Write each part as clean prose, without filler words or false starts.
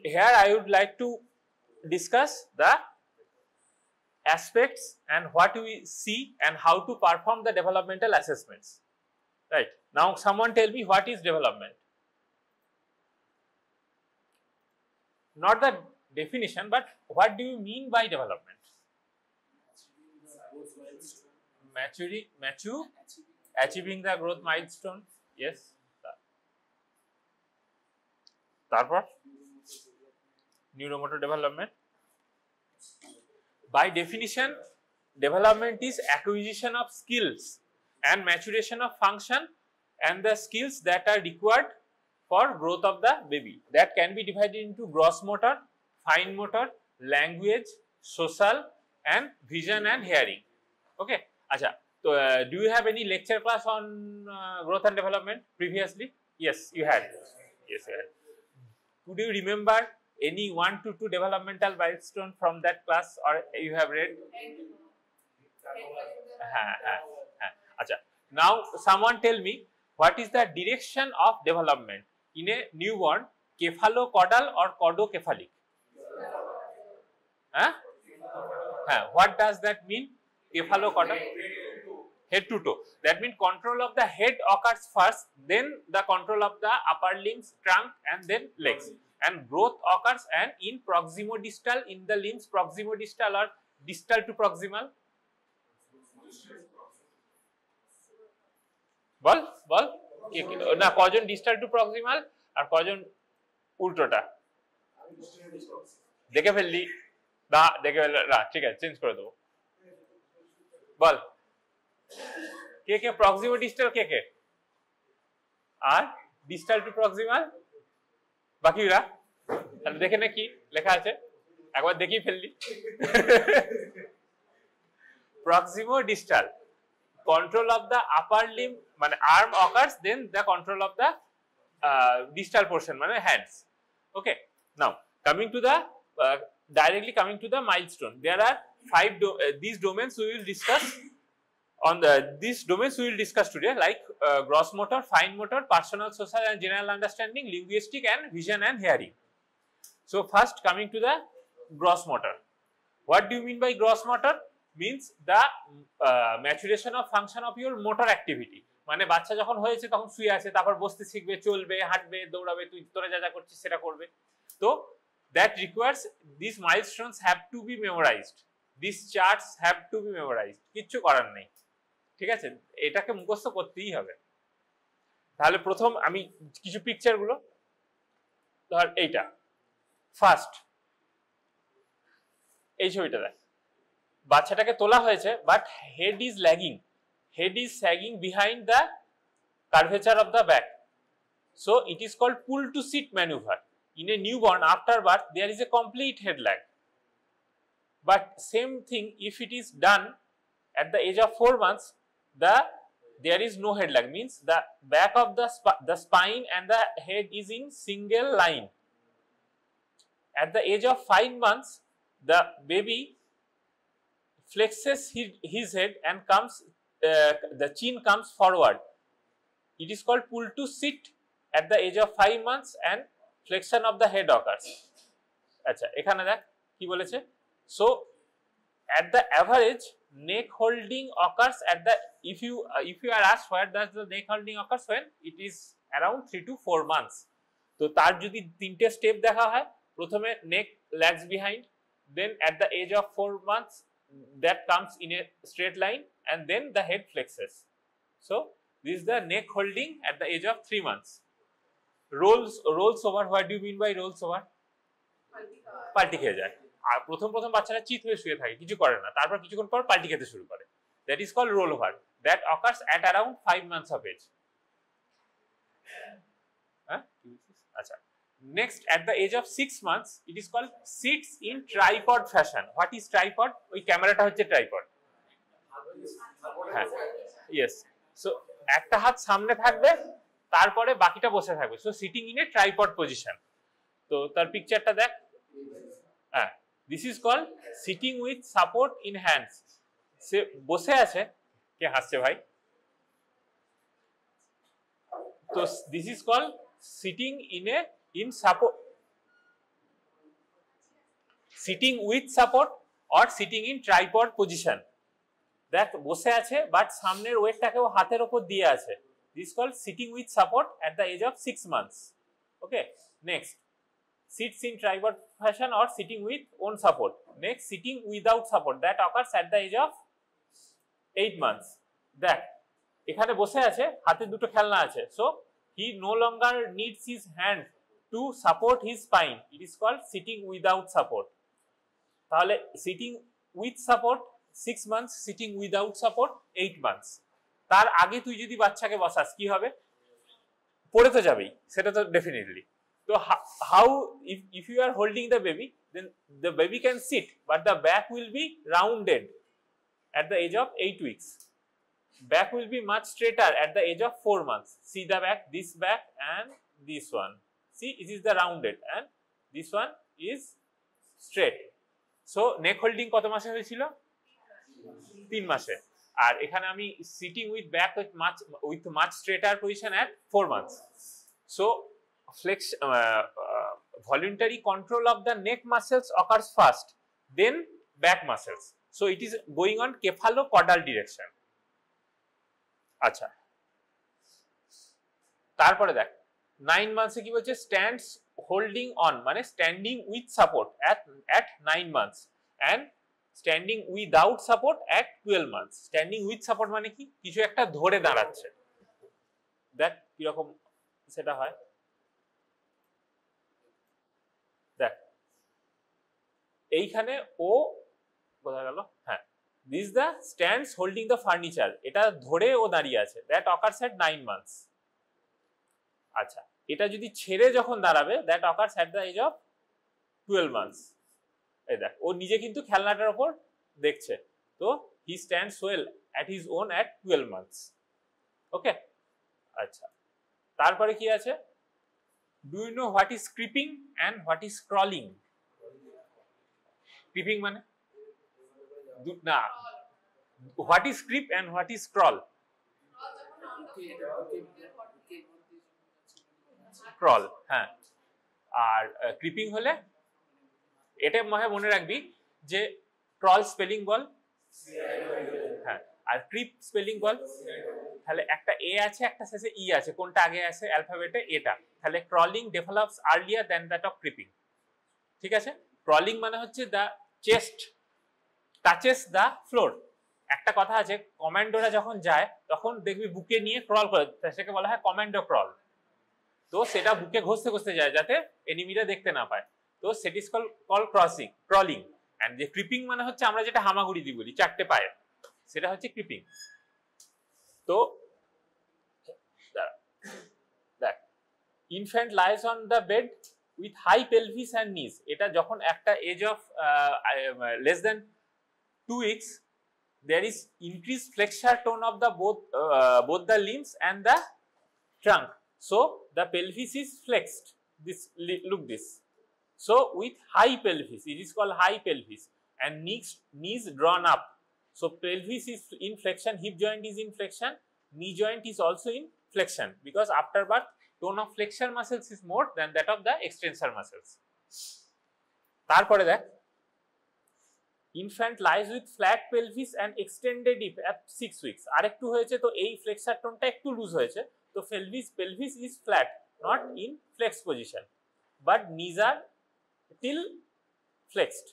here I would like to discuss the aspects and what we see and how to perform the developmental assessments. Right, now someone tell me what is development. Not the definition, but what do you mean by development? Achieving the growth milestone. Yes. তারপর neuromotor development. By definition, development is acquisition of skills and maturation of function and the skills that are required for growth of the baby. That can be divided into gross motor, fine motor, language, social and vision and hearing. Okay. Acha. So, do you have any lecture class on growth and development previously? Yes, you had. Yes, you had. Could you remember any 1 to 2 developmental milestone from that class, or you have read? Acha. Now, someone tell me what is the direction of development in a newborn, cephalocaudal or caudocephalic? What does that mean? Cephalocaudal? Head to toe. That means control of the head occurs first, then the control of the upper limbs, trunk and then legs. And growth occurs and in proximodistal, in the limbs proximodistal or distal to proximal. বল না কজন distal two proximal আর কজন উল্টোটা দেখে ফেললি না দেখে ফেললি না ঠিক আছে চেঞ্জ করে দেবো বল কে প্রক্সিমো ডিস্টাল কে আর ডিস্টাল টু প্রক্সিমাল বাকিরা তাহলে দেখে না কি লেখা আছে একবার দেখিয়ে ফেললি প্রক্সিমো distal control of the upper limb মানে arm occurs, then the control of the distal portion মানে hands. Okay, now coming to the directly coming to the milestone, there are 5 these domains we will discuss on these domains we will discuss today, like gross motor, fine motor, personal, social and general understanding, linguistic and vision and hearing. So first coming to the gross motor. What do you mean by gross motor? Means the maturation of function of your motor activity. মানে বাচ্চা যখন হয়েছে তখন শুয়ে আছে, তারপর বসতে শিখবে, চলবে, হাঁটবে, দৌড়াবে, তুই তোরা যা যা করছিস সেটা করবে। তো that requires these milestones have to be memorized, these charts have to be memorized, কিচ্ছু করার নেই, ঠিক আছে, এটাকে মুখস্থ করতেই হবে। তাহলে প্রথম আমি কিছু পিকচার গুলো ধর, এইটা ফার্স্ট, এই ছবিটা দেখ, বাচ্চাটাকে তোলা হয়েছে but head is lagging, head is sagging behind the curvature of the back, so it is called pull to sit maneuver. In a newborn after birth there is a complete head lag, but same thing if it is done at the age of 4 months, there is no head lag, means the back of the spine and the head is in single line. At the age of 5 months the baby flexes his head and comes, the chin comes forward. It is called pull to sit at the age of 5 months and flexion of the head occurs. আচ্ছা, এখানে দেখ কি বলেছে, so at the average neck holding occurs at the, if you are asked where does the neck holding occurs, when it is around 3 to 4 months. তো তার যদি তিনটে step দেখা হয়, প্রথমে neck lags behind, then at the age of 4 months that comes in a straight line and then the head flexes. So this is the neck holding at the age of 3 months. Rolls over, what do you mean by rolls over? পাল্টি খেয়ে যায়, আর প্রথম বাচ্চারা চিত হয়ে শুয়ে থাকে, কিছু করে না, তারপর কিছুক্ষণ পর পাল্টি খেতে শুরু করে, that is called roll over, that occurs at around 5 months of age. আচ্ছা, next at the age of 6 months it is called sits in tripod fashion. What is tripod? ওই ক্যামেরাটা হচ্ছে ট্রাইপড। হ্যাঁ, yes, so একটা হাত সামনে থাকবে, তারপরে বাকিটা বসে থাকবে, so sitting in a tripod position. তো তার পিকচারটা দেখ, হ্যাঁ, this is called sitting with support in hands. সে বসে আছে, কে হাসছে ভাই? তো this is called sitting in support. Sitting with support or sitting in tripod position. দেখ বসে আছে বাট সামনের ওয়েটটাকেও হাতের উপর দিয়ে আছে, this call sitting with support at the age of 6 months। Okay, next sits in tripod fashion or sitting with own support. Next, sitting without support that occurs at the age of 8 months। দেখ এখানে বসে আছে, হাতে দুটো খেলনা আছে, so he no longer needs his hand to support his spine, it is called sitting without support। তাহলে sitting with support 6 months, sitting without support 8 months। তার আগে তুই যদি বাচ্চাকে বসাস কি হবে? পড়ে তো যাবেই, সেটা তো definitely. So how if you are holding the baby, then the baby can sit, but the back will be rounded at the age of 8 weeks। Back will be much straighter at the age of 4 months। See the back, this back and this one. See, it is the rounded and this one is straight। So neck holding কত মাসে হয়েছিল? 3 মাসে। আর এখানে আমি sitting with back with much straighter position at 4 months। So voluntary control of the neck muscles occurs first, then back muscles। So it is going on cephalocaudal direction। আচ্ছা, তারপরে দেখ 9 মান্থসে কি বলছে? স্ট্যান্ডস হোল্ডিং অন মানে standing with support at 9 months and standing without support at 12 months। Standing with support মানে কি? কিছু একটা ধরে দাঁড়াচ্ছে। দেখ কিরকম সেটা হয়, দেখ এইখানে ও বোঝা গেল। হ্যাঁ, this the stands holding the furniture, এটা ধরে ও দাঁড়িয়ে আছে, দ্যাট অকার্স এট 9 months। আচ্ছা, এটা যদি ছেড়ে যখন দাঁড়াবে, that occurs at the age of 12 months। এই দেখ ও নিজে কিন্তু খেলনাটার উপর দেখছে, তো হি স্ট্যান্ডস ওয়েল এট হিজ ওন এট 12 months। ওকে, আচ্ছা তারপরে কি আছে? Do you know what is creeping and what is crawling? Creeping মানে না, what is creep and what is crawl? Crawl, হ্যাঁ। আর ক্রিপিং হলে এটা মনে রাখবি যে ক্রল স্পেলিং বল, হ্যাঁ, আর ক্রিপ স্পেলিং বল। তাহলে একটা এ আছে, একটা শেষে ই আছে, কোনটা আগে আছে অ্যালফাবেটে? এটা। তাহলে crawling develops earlier than that of creeping. ঠিক আছে, ক্রলিং মানে হচ্ছে the chest touches the floor. একটা কথা আছে, কমান্ডোরা যখন যায় তখন দেখবি বুকে নিয়ে ক্রল করে, সেটাকে বলা হয় কমান্ডো ক্রল। তো সেটা বুকে ঘষতে ঘষতে যায় যাতে এনিমিরা দেখতে না পায়, তো that is call crawling. And যে ক্রিপিং মানে হচ্ছে আমরা যেটা হামাগুড়ি দি বলি চারটে পায়ে, সেটা হচ্ছে ক্রিপিং। তো দেখ infant lies on the bed with high pelvis and knees. এটা যখন একটা age of less than 2 weeks, there is increased flexure tone of the both the limbs and the trunk, so the pelvis is flexed। This look this, so with high pelvis, it is called high pelvis, and knees drawn up, so pelvis is in flexion, hip joint is in flexion, knee joint is also in flexion, because after birth tone of flexor muscles is more than that of the extensor muscles। তারপরে দেখ infant lies with flat pelvis and extended hip at 6 weeks। আরেকটু হয়েছে, তো এই flexor টোনটা একটু loose হয়েছে, তো pelvis is flat, not in flexed position, but knees are till flexed।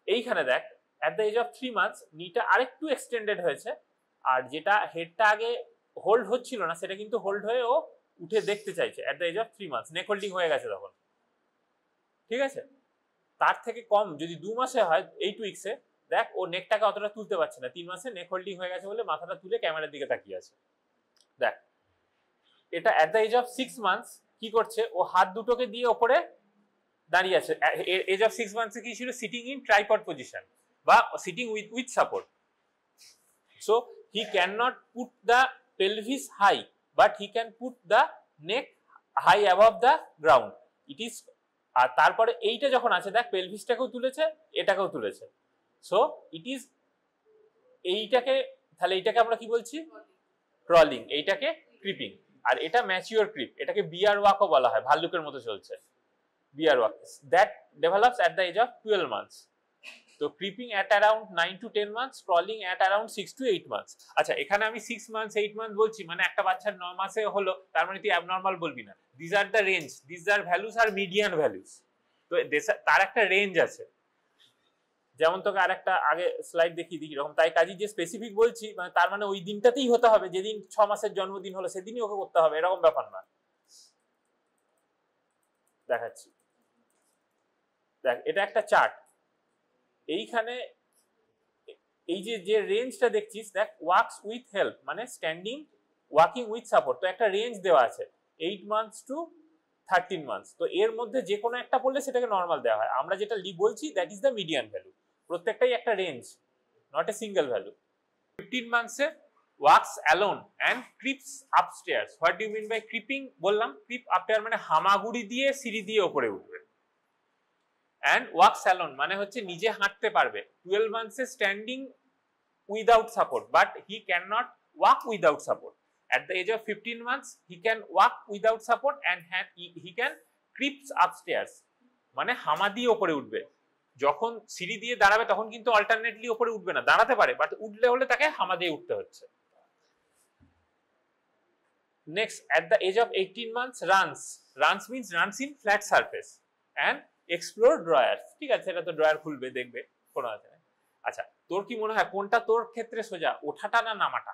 এইখানে দেখ at the age of 3 months নিটা আরেকটু এক্সটেন্ডেড হয়েছে, আর যেটা হেডটা আগে হোল্ড হচ্ছিল না সেটা কিন্তু হোল্ড হয়ে ও উঠে দেখতে চাইছে at the age of 3 months। Neck holding হয়ে গেছে তখন। ঠিক আছে, তার থেকে কম যদি 2 মাসে হয় 8 উইকসে, দেখ ও নেকটাকে অতটা তুলতে পারছে না, 3 মাসে নেক হোল্ডিং হয়ে গেছে বলে মাথাটা তুলে ক্যামেরার দিকে তাকিয়ে আছে। দেখ এটা at the age of 6 months কি করছে, ও হাত দুটোকে দিয়ে উপরে দাঁড়িয়ে আছে। এজ অফ 6 months কি ছিল? সিটিং ইন ট্রাইপড পজিশন বা sitting with support. So he can not put the pelvis high, but he can put the neck high above the ground. It is, আর তারপরে এইটা যখন আছে দেখ পেলভিসটাকেও তুলেছে, এটাকেও তুলেছে, সো ইট ইজ এইটাকে, তাহলে এইটাকে আমরা কি বলছি? ক্রলিং। এইটাকে ক্রিপিং। আর এটা ম্যাচিওর ক্রিপ, এটাকে বিয়ার ওয়াকও বলা হয়, ভাল্লুকের মতো চলছে। bear walk that develops at the age of 12 months. So creeping at around 9 to 10 months, crawling at around 6 to 8 months. আচ্ছা এখানে আমি 6 months 8 months বলছি, মানে একটা বাচ্চার 9 মাসে হলো, তার মানে তুই অ্যাবনর্মাল বলবি না। These are the range, these are values are median values. তো তার একটা রেঞ্জ আছে। যেমন তোকে আরেকটা আগে স্লাইড দেখিয়ে দিই এরকম, তাই কাজী যে স্পেসিফিক বলছি মানে তার মানে ওই দিনটাতেই হতে হবে, যেদিন 6 মাসের জন্মদিন হলো সেদিনই ওকে করতে হবে এরকম ব্যাপার না। দেখাচ্ছি, দেখ এটা একটা চার্ট, এইখানে এই যে রেঞ্জটা দেখছিস দেখ, ওয়ার্কস উইথ হেল্প মানে স্ট্যান্ডিং, ওয়াকিং উইথ সাপোর্ট, তো একটা রেঞ্জ দেওয়া আছে 8 মান্থস টু 13 মান্থস। তো এর মধ্যে যে কোনো একটা পড়লে সেটাকে নর্মাল দেওয়া হয়। আমরা যেটা বলছি that is the median value, প্রত্যেকটাই একটা range, not a single value. 15 মান্থসে works alone and creeps upstairs. What do you mean by creeping? বললাম ক্রিপ আপস্টেয়ার মানে হামাগুড়ি দিয়ে সিঁড়ি দিয়ে ওপরে উঠবে, অ্যান্ড ওয়ার্কস অ্যালোন মানে হচ্ছে নিজে হাঁটতে পারবে। 12 মান্থসে standing without support, but he can not walk without support. At the age of 15 months, he can walk without support and he can creeps upstairs. মানে হামা দিয়ে উপরে উঠবে। যখন সিঁড়ি দিয়ে দাঁড়াবে তখন কিন্তু অল্টারনেটলি উপরে উঠবে না, দাঁড়াতে পারে, বাট উঠলে হলে তাকে হামা দিয়ে উঠতে হচ্ছে। Next, at the age of 18 months, runs. Runs means runs in flat surface and explore drawers. ঠিক আছে, এটা তো ড্রয়ার খুলবে দেখবে কোনো আছে। আচ্ছা তোর কি মনে হয় কোনটা তোর ক্ষেত্রে সোজা, ওঠাটা না নামাটা?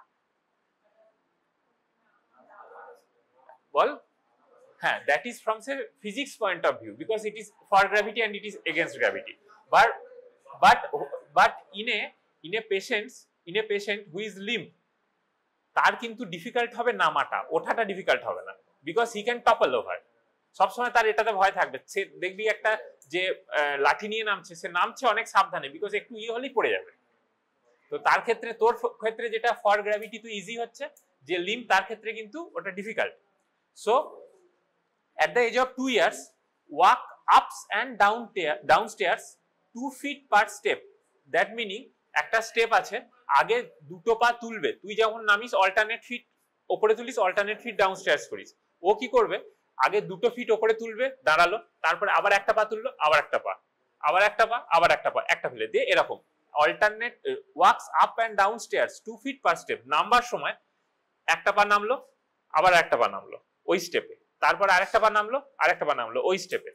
বল। হ্যাঁ, that is from say physics point of view because it is for gravity and it is against gravity, but in a patient who is limp, তার কিন্তু ডিফিকাল্ট হবে নামাটা, ওঠাটা ডিফিকাল্ট হবে না, because he can topple over. সবসময় তার এটাতে ভয় থাকবে, সে দেখবি একটা যে লাঠি নিয়ে নামছে, সে নামছে অনেক সাবধানে, বিকজ একটু হলেই পড়ে যাবে। তো তার ক্ষেত্রে, তোর ক্ষেত্রে যেটা ফর গ্র্যাভিটি তো ইজি হচ্ছে, যে লিম্প তার ক্ষেত্রে কিন্তু ওটা difficult. So, at the age of 2 years, walk ups and downstairs 2 feet per step. That meaning, একটা স্টেপ আছে, আগে দুটো পা তুলবে, তুই যখন নামিস অল্টারনেট ফিট ওপরে তুলিস, অল্টারনেট ফিট ডাউনস্টেয়ার্স করিস। ও কি করবে, আগে 2 ফিট ওপরে তুলবে, দাঁড়ালো, তারপরে আবার একটা পা তুললো, আবার একটা পা, আবার একটা পা, আবার একটা পা, একটা ফেলে দিয়ে এরকম alternate works up and ডাউনস্টেয়ার্স 2 feet per step। নামবার সময় একটা পা নামলো, আবার একটা পা নামলো ওই স্টেপে, তারপর আরেকটা পা নামলো, আরেকটা পা নামলো ওই স্টেপে।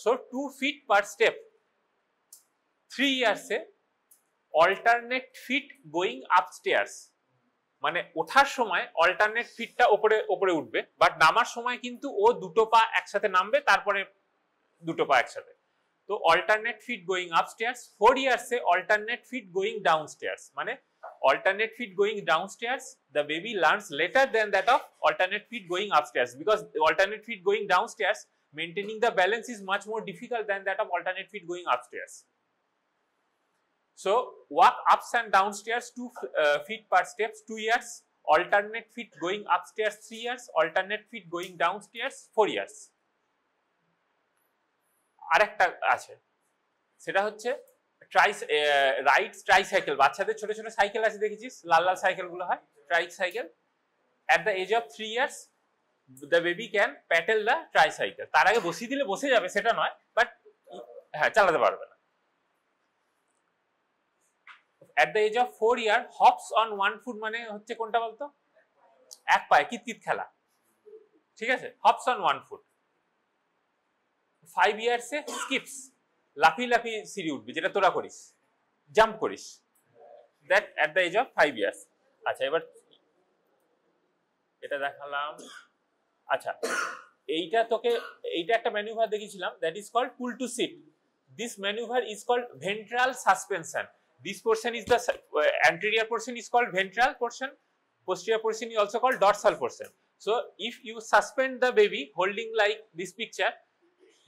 So 2 feet per step। 3 ইয়ার্সে অল্টারনেট ফিট গোয়িং আপস্টেয়ার্স, মানে ওঠার সময় অল্টারনেট ফিটটা ওপরে উঠবে, বাট নামার সময় কিন্তু ও দুটো পা একসাথে নামবে, তারপরে দুটো পা একসাথে। তো অল্টারনেট ফিট গোয়িং আপস্টেয়ার্স। 4 ইয়ার্সে অল্টারনেট ফিট গোয়িং ডাউনস্টেয়ার্স, মানে alternate feet going downstairs, the baby learns later than that of alternate feet going upstairs, because alternate feet going downstairs, maintaining the balance is much more difficult than that of alternate feet going upstairs. So walk ups and downstairs 2 feet per steps 2 years, alternate feet going upstairs 3 years, alternate feet going downstairs 4 years. আরেকটা আছে, সেটা হচ্ছে ride tricycle. বাচ্চাদের ছোট ছোট cycle আছে দেখেছিস, লাল লাল cycle গুলো হয়, tricycle. At the age of 3 years, the baby can pedal the tricycle. তার আগে বসিয়ে দিলে বসে যাবে সেটা নয়, বাট হ্যাঁ চালাতে পারবে না। At the age of 4 years, hops on 1 foot মানে হচ্ছে কোনটা বলতো, এক পায়ে কিতকিত খেলা, ঠিক আছে, hops on 1 foot। 5 years A skips, লাফি লাফি সিঁড়ি উঠবি, যেটা তোরা করিস, জাম্প করিস, that at the age of 5 years. আচ্ছা এবার এটা দেখালাম। আচ্ছা এইটা একটা ম্যানুভার দেখিয়েছিলাম, that is called pull to sit. This manoeuvre is called ventral suspension. This portion is the anterior portion is called ventral portion, posterior portion is also called dorsal portion. So if you suspend the baby holding like this picture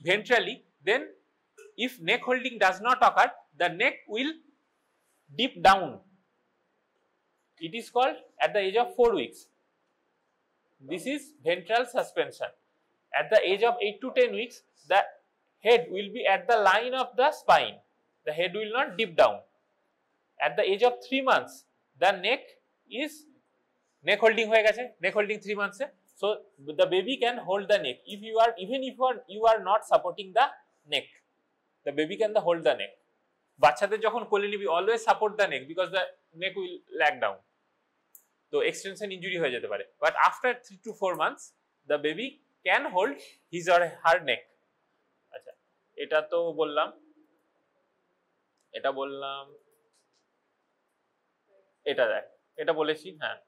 ventrally, then if neck holding does not occur, the neck will dip down. It is called at the age of 4 weeks. This is ventral suspension. At the age of 8 to 10 weeks, the head will be at the line of the spine. The head will not dip down. At the age of 3 months, the neck is neck holding হয়ে গেছে, neck holding 3 months A, So the baby can hold the neck. If you are even if you are not supporting the neck, the baby can hold the neck. বাচ্চাদের যখন কোলে নিবি always support the neck because the neck will lag down. তো extension injury হয়ে যেতে পারে. But after 3 to 4 months, the baby can hold his or her neck. আচ্ছা, এটা তো বললাম, এটা বললাম, এটা দেখ, এটা বলেছি, হ্যাঁ।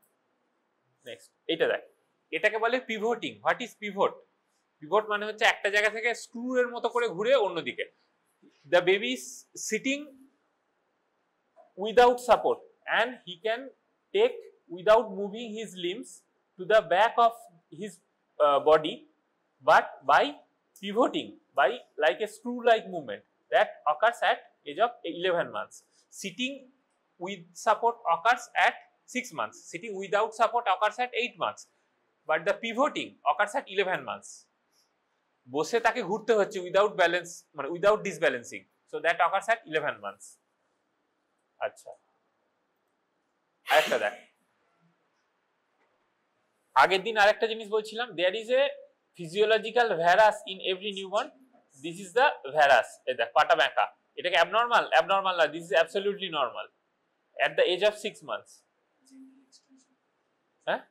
নেক্সট এটা দেখ, এটাকে বলে pivoting. What is pivot? Pivot মানে হচ্ছে একটা জায়গা থেকে স্ক্রু এর মতো করে ঘুরে অন্যদিকে। The baby is sitting without support and he can take without moving his limbs to the back of his body, but by pivoting, by like a screw like movement that occurs at age of 11 months. Sitting with support occurs at 6 months. Sitting without support occurs at 8 months. But the pivoting occurs at 11 months. বসে তাকে ঘুরতে হচ্ছে without balance, মানে without disbalancing, so that occurs at 11 months. আচ্ছা, আরেকটা দেখ, আগের দিন আরেকটা জিনিস বলছিলাম, there is a physiological varus in every newborn. This is the varus. এই দেখ পাটা ব্যাঁকা, এটাকে অ্যাবনর্মাল? অ্যাবনর্মাল না, this is absolutely normal at the age of 6 months. হ্যাঁ,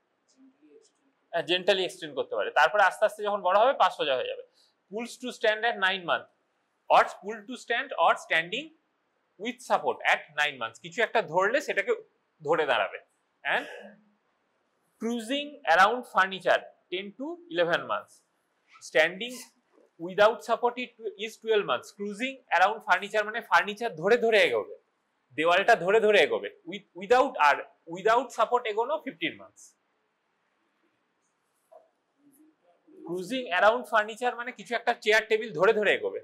জেন্টালি এক্সটেন্ড করতে পারে, তারপরে আস্তে আস্তে যখন বড় হবে পা সোজা হয়ে যাবে। Pulls to stand at 9 month or pull to stand or standing with support at 9 months. কিছু একটা ধরলে সেটাকে ধরে দাঁড়াবে। And cruising around furniture 10 to 11 months. Standing without support is 12 months. Cruising around furniture মানে ফার্নিচার ধরে ধরে এগোবে, দেওয়ালটা ধরে ধরে এগোবে। উইদাউট সাপোর্ট এগোনো 15 মান্থস। ক্রুজিং অ্যারাউন্ড ফার্নিচার মানে কিছু একটা চেয়ার টেবিল ধরে ধরে এগোবে,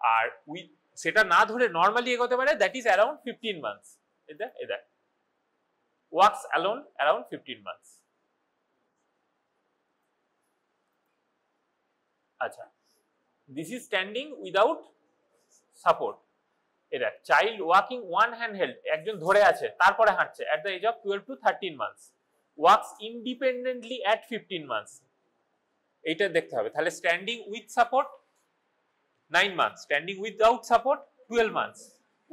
আর সেটা না ধরে নর্মালি এগোতে পারে, দ্যাট ইজ অ্যারাউন্ড 15 মান্থস। এটা ওয়াকস অ্যালোন অ্যারাউন্ড 15 মান্থস। আচ্ছা, this is standing without support. এটা child walking one hand held, একজন ধরে আছে তারপরে হাঁটছে at the age of 12 to 13 months. Walks independently at 15 months. এইটা দেখতে হবে। তাহলে standing with support 9 months, standing without support 12 months,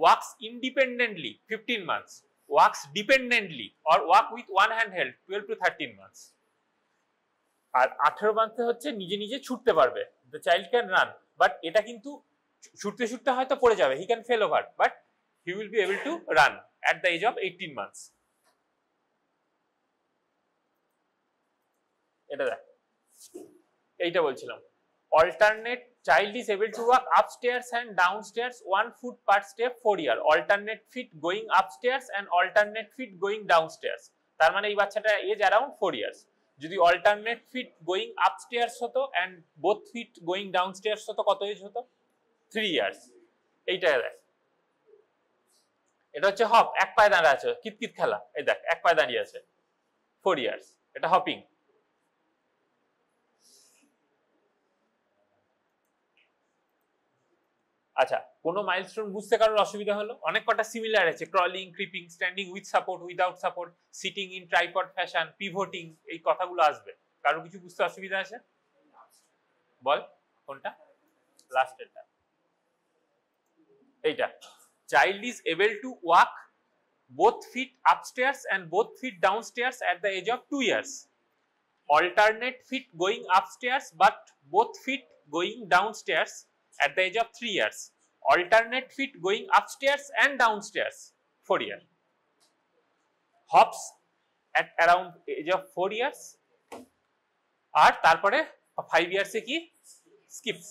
walks independently 15 months, walks dependently or walk with one hand held 12 to 13 months. আর 18 মান্থে হচ্ছে নিজে নিজে ছুটতে পারবে, the child can run. But এটা কিন্তু ছুটতে ছুটতে হয়তো পড়ে যাবে, he can fall over, but he will be able to run at the age of 18 months. এটা দেখ, এইটা বলছিলাম, alternate child is able to walk upstairs and downstairs 1 foot per step 4 year, alternate feet going upstairs and alternate feet going downstairs। তার মানে এই বাচ্চাটা age around 4 years. যদি alternate feet going upstairs হতো and both feet going downstairs হতো, কত age হতো? 3 years. এইটা দেখ, এটা হচ্ছে হপ, এক পায়ে দাঁড়িয়ে আছে, কিতকিত খেলা। এই দেখ এক পায়ে দাঁড়িয়ে আছে, 4 ইয়ার্স, এটা হপিং। আচ্ছা, কোনো মাইলস্টোন বুঝতে কারোর অসুবিধা হলো? অনেক কটা সিমিলার আছে, crawling, creeping, standing with support, without support, sitting in tripod fashion, pivoting, এই কথাগুলো আসবে। কারো কিছু বুঝতে অসুবিধা আছে? বল কোনটা? লাস্ট এটা, এইটা। Child is able to walk both feet upstairs and both feet downstairs at the age of 2 years. Alternate feet going upstairs but both feet going downstairs at the age of 3 years. Alternate feet going upstairs and downstairs 4 years. Hops at around age of 4 years. আর তারপরে 5 years এ কি skips.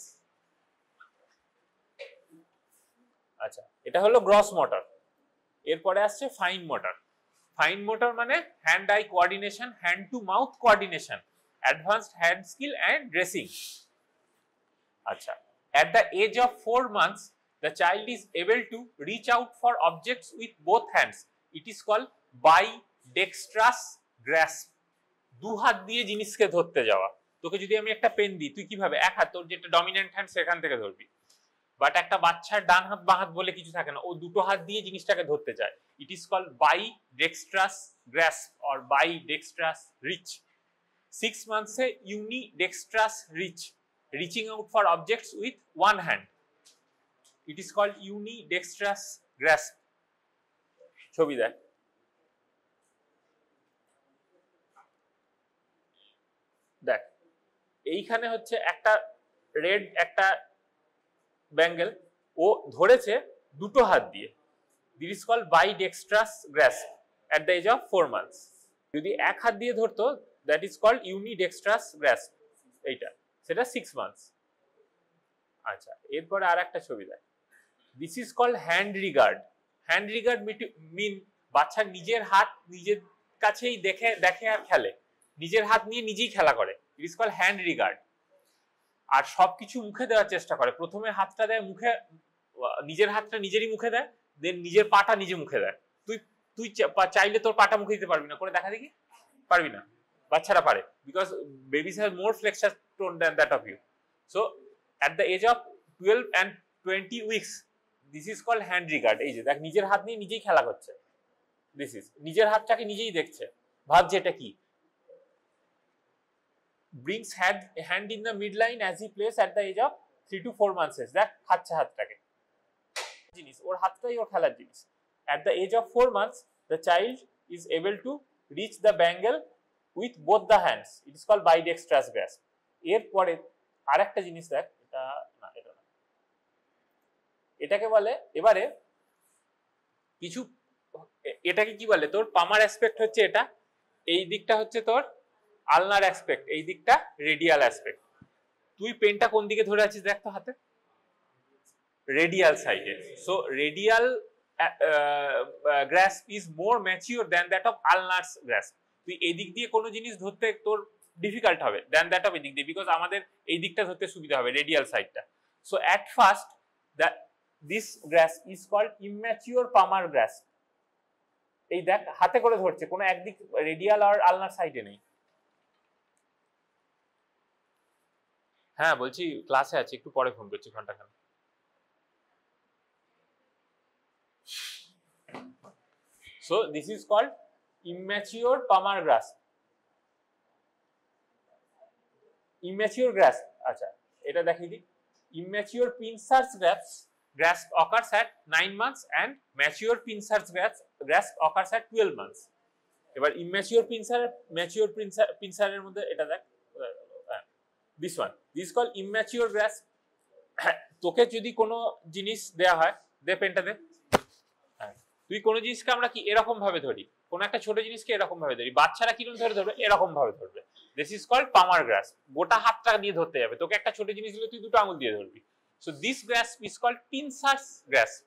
আচ্ছা, এটা হলো gross motor. এরপরে আসছে fine motor. Fine motor মানে hand I coordination, hand to mouth coordination, advanced hand skill and dressing. আচ্ছা, at the age of 4 months the child is able to reach out for objects with both hands. It is called bidextrous grasp. দু হাত দিয়ে জিনিসকে ধরতে যাওয়া। তোকে যদি আমি একটা পেন দিই, তুই কিভাবে এক হাত, তোর যেটা ডমিনেন্ট হ্যান্ড সেখান থেকে ধরবি। বাট একটা বাচ্চার ডান হাত বাঁ হাত বলে কিছু থাকে না, ও দুটো হাত দিয়ে জিনিসটাকে ধরতে চায়। It is called bidextrous grasp or bidextrous reach. 6 months এ unidextrous reaching out for objects with one hand. It is called unidextrous grasp. ছবি দেখ, দেখ এইখানে হচ্ছে একটা রেড একটা ব্যাঙ্গেল, ও ধরেছে দুটো হাত দিয়ে। This is called bidextrous grasp at the age of 4 months। যদি এক হাত দিয়ে ধরতো that is called unidextrous grasp, এইটা সেটা 6 months। আচ্ছা, এরপরে আর একটা ছবি দেখ, this is called hand regard. Hand regard mean বাচ্চা নিজের হাত নিজের কাছেই দেখে আর খেলে, নিজের হাত নিয়ে নিজেই খেলা করে, it is called hand regard. আর সবকিছু মুখে দেওয়ার চেষ্টা করে, প্রথমে হাতটা দেয় মুখে, নিজের হাতটা নিজেরই মুখে দেয়, দেন নিজের পাটা নিজে মুখে দেয়। তুই চাইলে তোর পাটা মুখে দিতে পারবি না, করে দেখা দেখি, পারবি না, বাচ্চারা পারে, because babies have more flexor tone than that of you. So at the age of 12 and 20 weeks this is called hand regard। এই যে দেখ নিজের হাত নিয়ে নিজেই খেলা করছে, দিস ইজ নিজের হাতটাকে নিজেই দেখছে, ভাবছে এটা কি। brings hand in the midline as he plays at the age of 3 to 4 months। দেখ খাচ্ছে হাতটাকে, জিনিস ওর হাতটাই ওর খেলার জিনিস। at the age of 4 months the child is able to reach the bangle with both the hands, it is called bidextrous grasp। এরপরে আরেকটা জিনিস দেখ, এটা না, এটা না, এটাকে বলে এবারে কিছু, এটাকে কি বলে তোর পামার অ্যাসপেক্ট হচ্ছে এটা, এই দিকটা হচ্ছে তোর আলনার অ্যাসপেক্ট, এই দিকটা রেডিয়াল অ্যাসপেক্ট। তুই পেনটা কোন দিকে ধরে আছিস দেখ তো হাতে, রেডিয়াল সাইডে। So radial grasp is more mature than that of ulnar's grasp. তুই এই দিক দিয়ে কোনো জিনিস ধরতে তোর ডিফিকাল্ট হবে দ্যান দ্যাট অফ এই দিক দিয়ে, বিকজ আমাদের এই দিকটা ধরতে সুবিধা হবে, রেডিয়াল সাইডটা। So at first this grasp is called immature palmar grasp. এই দেখ হাতে করে ধরছে, কোনো একদিক রেডিয়াল আর আলনার সাইডে নেই। হ্যাঁ বলছি ক্লাসে আছি, একটু পরে ফোন করছি, ঘন্টাখান। So this is called immature palmar grasp। immature grasp, আচ্ছা এটা দেখিয়ে দিই। immature pincers grasp occurs at 9 months and mature pincers grasp occurs at 12 months। এবার immature pincer mature pincer এর মধ্যে এটা দেখ, this one, this is called immature grasp। তোকে যদি কোনো জিনিস দেয়া হয়, দে পেনটা দে, তুই কোনো জিনিসকে আমরা কি এরকম ভাবে ধরি, কোন একটা ছোট জিনিসকে এরকম ভাবে ধরি, বাচ্চারা কিরকম ধরে ধরবে, এরকম ভাবে ধরবে। This is called palmar grasp. গোটা হাতটা দিয়ে ধরতে যাবে, তোকে একটা ছোট জিনিস দিলে তুই দুটো আঙুল দিয়ে ধরবি। So this grasp is called pincers grasp,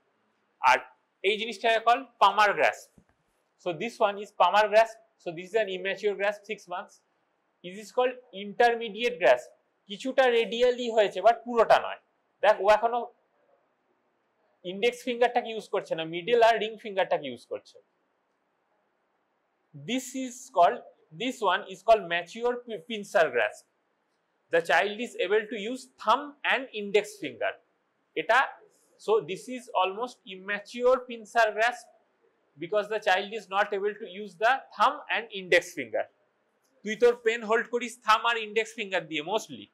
আর এই জিনিসটাকে call palmar grasp. So this one is palmar grasp. So this is an immature grasp 6 months। It is called intermediate grasp, কিছুটা রেডিয়ালি হয়েছে বাট পুরোটা নয়। দেখ ও এখনো ইন্ডেক্স ফিঙ্গারটাকে ইউজ করছে না, মিডল আর রিং ফিঙ্গারটাকে ইউজ করছে। this one is called mature pincer grasp। the child is able to use thumb and index finger, এটা so this is almost immature pincer grasp because the child is not able to use the thumb and index finger। তুই তোর pen hold করিস থাম আর index finger দিয়ে mostly.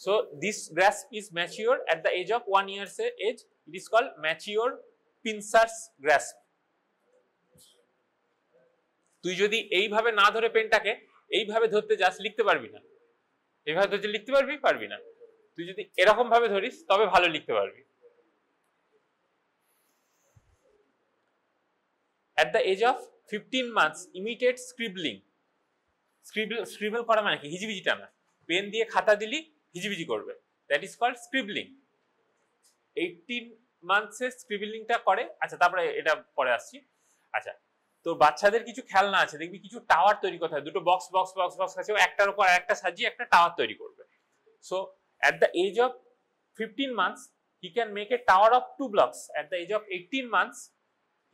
So this grasp is mature at the age of 1 year's age, it is called mature pincer's grasp। তুই যদি এইভাবে না ধরে পেনটাকে এইভাবে ধরতে যাস লিখতে পারবি না, এইভাবে ধরতে লিখতে পারবি না। তুই যদি এরকম ভাবে ধরিস তবে ভালো লিখতে পারবি। At the age of 15 months imitate scribbling। scribble করা মানে কি, হিজিবিজি টানা, পেন দিয়ে খাতা দিলি হিজিবিজি করবে, দ্যাট ইজ কল্ড স্ক্রিবলিং। 18 months এর স্ক্রিবলিংটা করে। আচ্ছা তারপরে এটা পরে আসছি। আচ্ছা তো বাচ্চাদের কিছু খেলনা আছে, দেখবি কিছু টাওয়ার তৈরি করতে হয়, দুটো বক্স আছে, একটার উপর একটা সাজিয়ে একটা টাওয়ার তৈরি করবে। So at the age of 15 months he can make a tower of 2 blocks। at the age of 18 months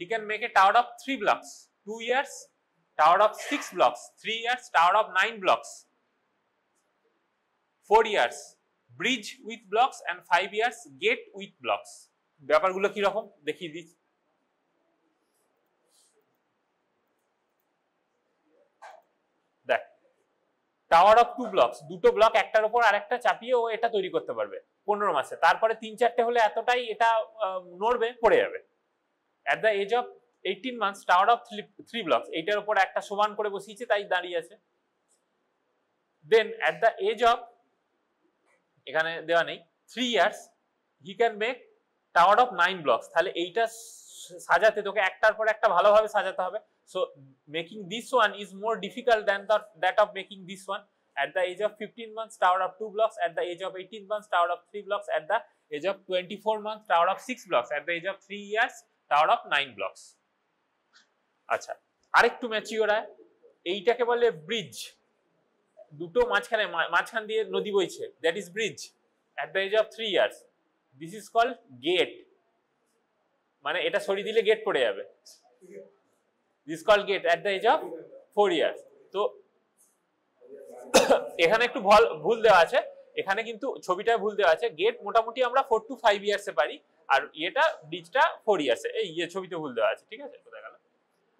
he can make a tower of 3 blocks। 2 years tower of 6 blocks। 3 years tower of 9 blocks। 4 years bridge with blocks and 5 years gate with blocks। ব্যাপারগুলো কি রকম দেখিয়ে দিচ্ছি। দেখ tower of 2 blocks, দুটো block একটার উপর আরেকটা চাপিয়ে ও এটা তৈরি করতে পারবে 15 মাসে। তারপরে 3-4টে হলে এতটাই এটা নড়বে, পড়ে যাবে। at the age of 18 months tower of 3 blocks, এইটার উপর একটা সমান করে বসিয়েছে তাই দাঁড়িয়ে আছে। দেন at the age of, এখানে দেওয়া নেই, 3 years he can make tower of 9 blocks. তাহলে এইটা সাজাতে তোকে একটার পর একটা ভালোভাবে সাজাতে হবে। So making this one is more difficult than that of making this one. At the age of 15 months tower of 2 blocks, at the age of 18 months tower of 3 blocks, at the age of 24 months tower of 6 blocks, at the age of 3 years tower of 9 blocks. আচ্ছা, আরেকটু mature হয়, এইটাকে বলে bridge. দুটো মাঝখান দিয়ে নদী বইছে, that is bridge. at the age of 3 years this is called gate, মানে এটা সরিয়ে দিলে গেট পড়ে যাবে। this is called gate at the age of 4 years. তো এখানে একটু ভুল দেওয়া আছে, এখানে কিন্তু ছবিটায় ভুল দেওয়া আছে। গেট মোটামুটি আমরা 4 to 5 ইয়ার্সে পারি, আর এটা ব্রিজটা 4 ইয়ার্সে। এই ছবিতে ভুল দেওয়া আছে, ঠিক আছে, কোথায় গেল?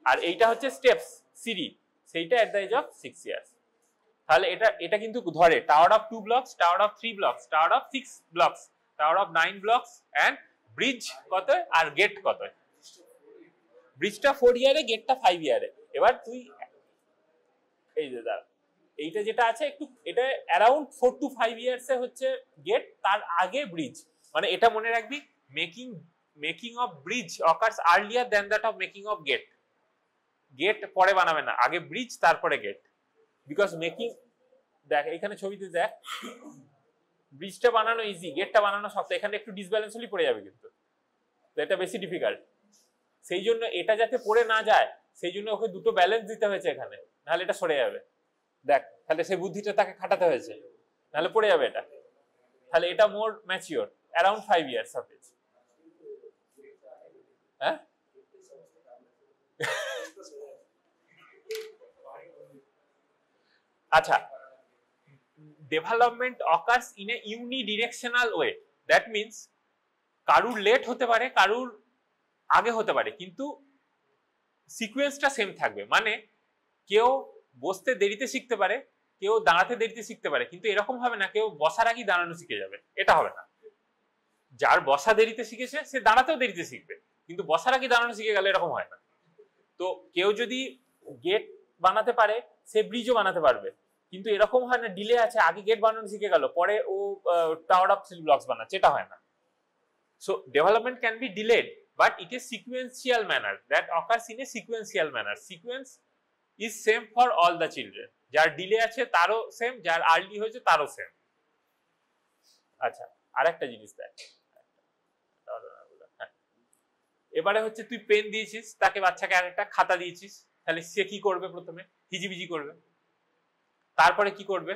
আর এইটা হচ্ছে স্টেপস, সিঁড়ি, সেইটা at the age of 6 years. তাহলে এটা কিন্তু ধরে tower of 2 blocks, tower of 3 blocks, tower of 6 blocks, tower of 9 blocks and bridge কত আর গেট কত। ব্রিজটা 4 ইয়ারে, গেটটা 5 ইয়ারে। এবার তুই এই যে দাঁড়া, এইটা যেটা আছে একটু, এটা অ্যারাউন্ড 4 to 5 ইয়ার্সে হচ্ছে গেট, তার আগে ব্রিজ। মানে এটা মনে রাখবি, making of bridge occurs earlier than that of making of gate. Gate পরে বানাবে না, আগে ব্রিজ তারপরে গেট। বিকজ মেকিং, দেখ এখানে ছবিতে দেখ, ব্রিজটা বানানো ইজি, গেটটা বানানো শক্ত। এখানে একটু ডিসব্যালেন্স হলেই পড়ে যাবে, কিন্তু এটা বেশি ডিফিকাল্ট। সেই জন্য এটা যাতে পড়ে না যায়, সেই জন্য ওকে দুটো ব্যালেন্স দিতে হয়েছে এখানে, নাহলে এটা সরে যাবে। দেখ, তাহলে সেই বুদ্ধিটা তাকে খাটাতে হয়েছে, নাহলে পড়ে যাবে এটা। তাহলে এটা more mature, around 5 years of age. হ্যাঁ, আচ্ছা, development occurs in a unidirectional way. That means কারুর লেট হতে পারে, কারুর আগে হতে পারে, কিন্তু সিকোয়েন্সটা সেম থাকবে। মানে কেউ বসতে দেরিতে শিখতে পারে, কেউ দাঁড়াতে দেরিতে শিখতে পারে, কিন্তু এরকম হবে না কেউ বসার আগেই দাঁড়ানো শিখে যাবে, এটা হবে না। যার বসা দেরিতে শিখেছে সে দাঁড়াতেও দেরিতে শিখবে, কিন্তু বসার আগে দাঁড়ানো শিখে গেলে এরকম হয় না। তো কেউ যদি গেট বানাতে পারে, সে ব্রিজও বানাতে পারবে, কিন্তু এরকম হয় না ডিলে আছে, আগে গেট বানানো শিখে গেল, পরে ও টাওয়ার অফ 3 ব্লকস বানাচ্ছে, এটা হয় না। So development can be delayed, but it is sequential manner that occurs in a sequential manner. Sequence is same for all the children. যার ডিলে আছে তারও সেম, যার আর্লি হয়েছে তারও সেম। আচ্ছা, আরেকটা জিনিস দেখ, এবারে হচ্ছে তুই পেন দিয়েছিস তাকে, বাচ্চাকে আরেকটা খাতা দিয়েছিস, তাহলে সে কি করবে? প্রথমে হিজিবিজি করবে, তারপরে কি করবে?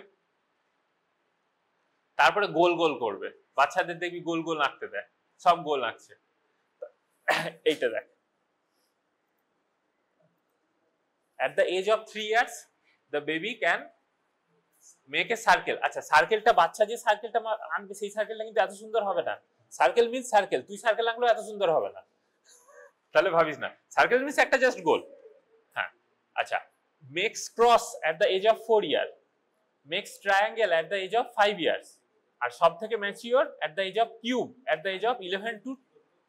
তারপরে গোল গোল করবে। বাচ্চাদের দেখবি গোল গোল আঁকতে দেয়, সব গোল আঁকছে। এইটা দেখ, at the age of 3 years the baby can make a circle. আচ্ছা, সার্কেলটা বাচ্চা যে সার্কেলটা আঁকবে সেই সার্কেলটা কিন্তু এত সুন্দর হবে না। সার্কেল মিন্স সার্কেল, তুই সার্কেল আঁকলেও এত সুন্দর হবে না, তাহলে ভাবিস না। সার্কেল মিন্স একটা জাস্ট গোল। হ্যাঁ, আচ্ছা, makes cross at the age of 4 years, makes triangle at the age of 5 years, আর সব থেকে mature at the age of cube at the age of 11 to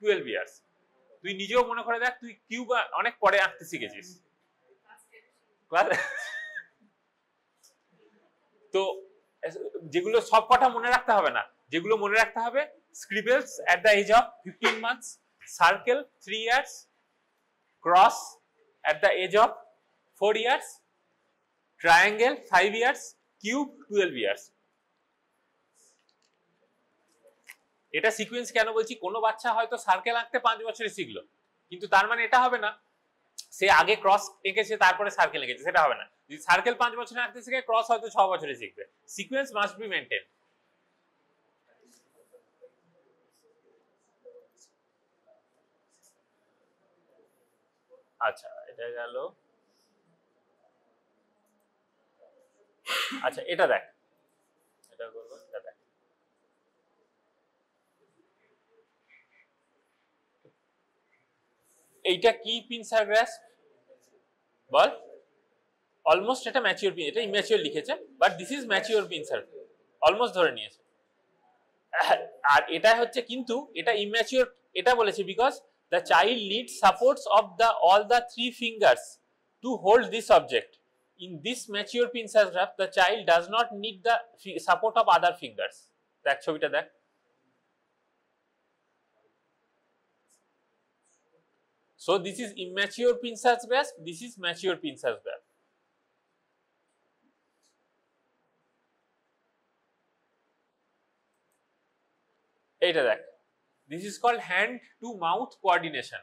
12 years. তুই নিজেও মনে করে দেখ, তুই কিউব অনেক পরে আঁকতে শিখেছিস। তো যেগুলো সব কথা মনে রাখতে হবে না, যেগুলো মনে রাখতে হবে, স্ক্রিবলস at the age of 15 months, circle 3 years, cross at the age of 4 years, triangle 5 years, cube 12 years. এটা সিকোয়েন্স কেন বলছি? কোনো বাচ্চা হয়তো সার্কেল আঁকতে 5 বছরে শিখলো, কিন্তু তার মানে এটা হবে না সে আগে ক্রস এঁকেছে তারপরে সার্কেল এঁকেছে, সেটা হবে না। যদি সার্কেল 5 বছরে আঁকতে শিখে, ক্রস হয়তো 6 বছরে শিখবে। Sequence must be maintain. আচ্ছা, এটা গেল। আচ্ছা, এটা দেখ, এটা করবো, এটা দেখ। এইটা কি পিনসার গ্রাস্প বল? অলমোস্ট এটা ম্যাচিওর পিন, এটা ইম্যাচিওর লিখেছে, but this is mature pincer, almost ধরে নিয়েছে। আর এটা হচ্ছে কিন্তু এটা ইম্যাচিওর, এটা বলেছে because the child needs supports of the all the 3 fingers to hold this object. In this mature pincers graph, the child does not need the support of other fingers. দেখ ছবিটা দেখ। So this is immature pincers graph, this is mature pincers graph. এইটা দেখ, this is called hand to mouth coordination.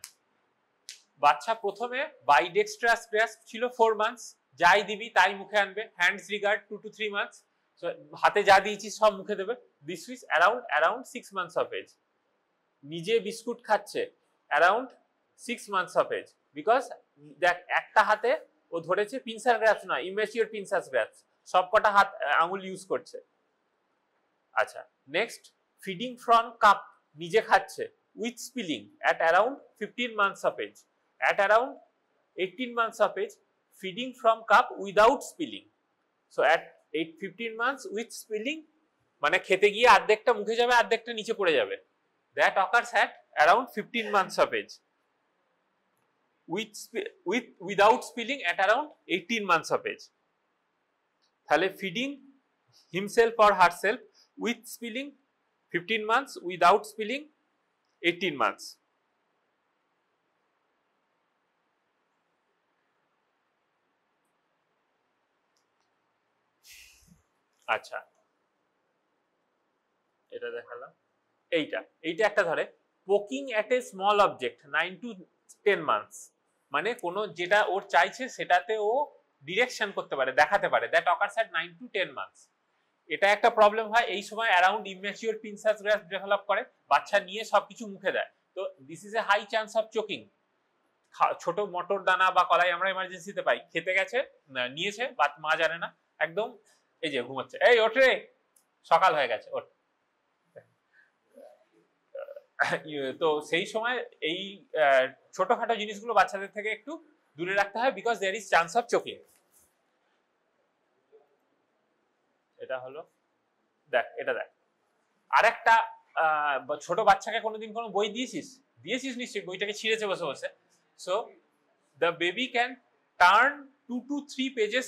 বাচ্চা প্রথমে বাইডেক্সট্রাস grasp ছিল 4 months, যাই দিবি তাই মুখে আনবে, hands regard 2 to 3 months, so হাতে যা দিয়েছিস সব মুখে দেবে। This is around 6 months of age. নিজে বিস্কুট খাচ্ছে around 6 months of age, because দেখ একটা হাতে ও ধরেছে পিনসার গ্রাফস নয়, ইম্যাচিওর পিনসার গ্রাফস, সবকটা হাত আঙুল ইউজ করছে। আচ্ছা, নেক্সট ফিডিং ফ্রম কাপ, নিজে খাচ্ছে with spilling at around 15 months of age, at around 18 months of age, feeding from cup without spilling. So at 15 months with spilling, মানে খেতে গিয়ে অর্ধেকটা মুখে যাবে, অর্ধেকটা নিচে পড়ে যাবে। That occurs at around 15 months of age. Without spilling at around 18 months of age. তাহলে feeding himself or herself with spilling 15 months, without spilling 18 months. আচ্ছা, এটা দেখালাম। এইটা একটা ধরে poking at a small object 9 to 10 months, মানে কোনো যেটা ওর চাইছে সেটাতে ও ডিরেকশন করতে পারে, দেখাতে পারে। That occurs at 9 to 10 months। এটা একটা প্রবলেম হয়, এই সময় around immature pincers grasp develop করে, বাচ্চা নিয়ে সবকিছু মুখে দেয়, তো this is a high chance of choking. ছোট মটর দানা বা কলাই আমরা ইমার্জেন্সিতে পাই, খেতে গেছে, নিয়েছে, বাট মা জানে না, একদম এই যে ঘুমাচ্ছে, এই ওঠ রে, সকাল হয়ে গেছে, ওঠ। তো সেই সময় এই ছোটখাটো জিনিসগুলো বাচ্চাদের থেকে একটু দূরে রাখতে হয়, because there is chance of choking. এটা হলো, দেখ এটা দেখ, আরেকটা ছোট বাচ্চাকে কোনোদিন কোনো বই দিয়েছিস নিশ্চয়ই, বইটাকে ছিঁড়েছে বসে বসে। So the baby can turn 2 to 3 pages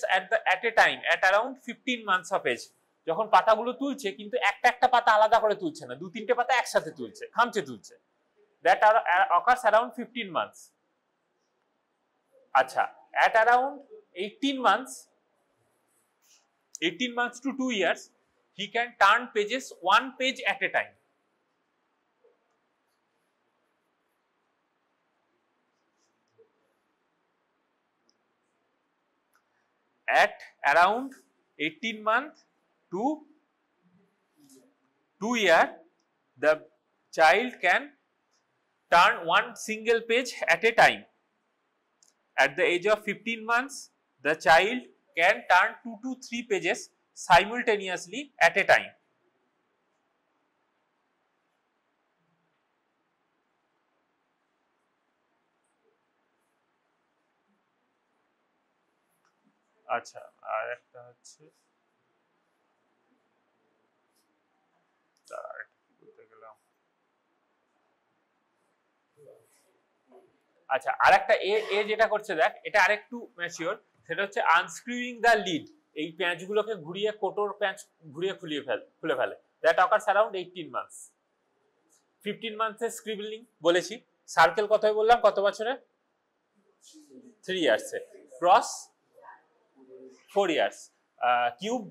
at a time at around 15 months of age. যখন পাতাগুলো তুলছে, কিন্তু একটা পাতা আলাদা করে তুলছে না, 2-3টে পাতা একসাথে তুলছে, খামচে তুলছে। That occurs around 15 months. আচ্ছা, at around 18 months to 2 years, he can turn pages 1 page at a time. At around 18 months to 2 years, the child can turn 1 single page at a time. At the age of 15 months, the child can turn 2 to 3 pages simultaneously at a time. আচ্ছা, আর একটা হচ্ছে আচ্ছা, আরেকটা এ যেটা করছে দেখ, এটা আরেকটু ম্যাচিওর, সেটা হচ্ছে আনস্ক্রুইং দ্য লিড। এই প্যাঁচগুলোকে ঘুরিয়ে, কোটোর প্যাঁচ ঘুরিয়ে খুলে ফেলে। That occurs around 18 months। 15 months এ স্ক্রিবলিং বলেছি। সার্কেল কথাই বললাম, কত বছরে? 3 years এ। Cross 4 years, cube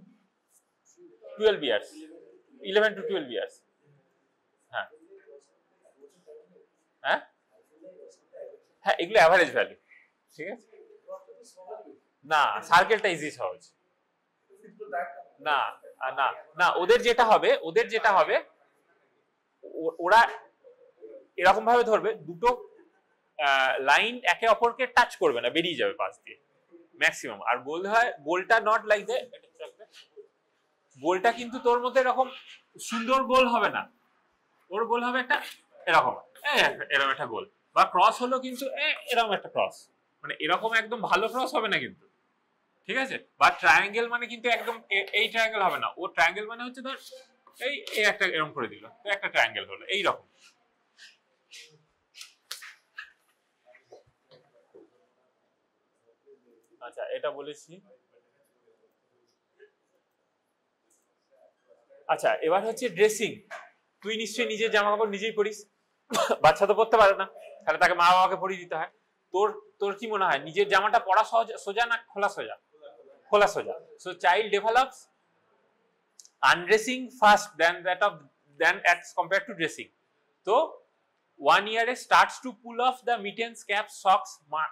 12 years, 11 to 12 years। হ্যাঁ হ্যাঁ হ্যাঁ, এগুলো অ্যাভারেজ ভ্যালু, ঠিক আছে। না, সার্কেলটা ইজি সহজ। না না না, ওদের যেটা হবে ওরা এরকম ভাবে ধরবে, দুটো লাইন একে অপরকে টাচ করবে না, বেরিয়ে যাবে পাশ দিয়ে ম্যাক্সিমাম। আর গোলটা নট লাইক দ্যাট, গোলটা কিন্তু তোর মধ্যে এরকম সুন্দর গোল হবে না, ওর গোল হবে একটা এরকম একটা গোল, বা ক্রস হলো কিন্তু এরকম একটা ক্রস, মানে এরকম একদম ভালো ক্রস হবে না কিন্তু, ঠিক আছে, বা ট্রায়াঙ্গেল মানে কিন্তু একদম এই ট্রায়াঙ্গেল হবে না, ও ট্রায়াঙ্গেল মানে হচ্ছে ধর এই এই একটা এরকম করে দিল, তো একটা ট্রায়াঙ্গেল হলো এই রকম। আচ্ছা এটা বলেছি। আচ্ছা এবার হচ্ছে ড্রেসিং। তুই নিশ্চয়ই নিজের জামা কাপড় নিজেই পরিস, বাচ্চা তো পড়তে পারে না, তাহলে তাকে মা বাবাকে পরিয়ে দিতে হয়। তোর তোর কি মনে হয় নিজের জামাটা পরা সহজ সোজা না খোলা সোজা? খোলা সোজা। So child develops undressing fast than as compared to dressing. তো 1 year starts to pull off the mittens, caps, socks.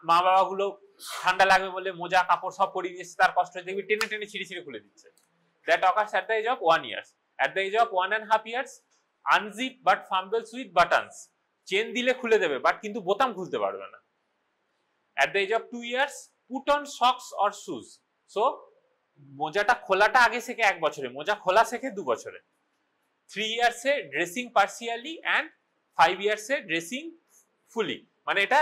মা বাবা গুলো ঠান্ডা লাগবে বলে মোজা কাপড় সব পরিয়ে দিচ্ছে, তার কষ্ট দেখবি টেনে টেনে ছিঁড়ে ছিঁড়ে খুলে দিচ্ছে। That occurs at the age of 1 year. At the age of 1.5 years, unzip but fumbles with buttons. Chain দিলে খুলে দেবে বাট কিন্তু বোতাম খুলতে পারবে না। At the age of 2 years, put on socks or shoes. So মোজাটা খোলাটা আগে শেখে 1 বছরে, মোজা খোলা শেখে 2 বছরে। 3 years এ ড্রেসিং পার্সিয়ালি and 5 years এ ড্রেসিং ফুলি, মানে এটা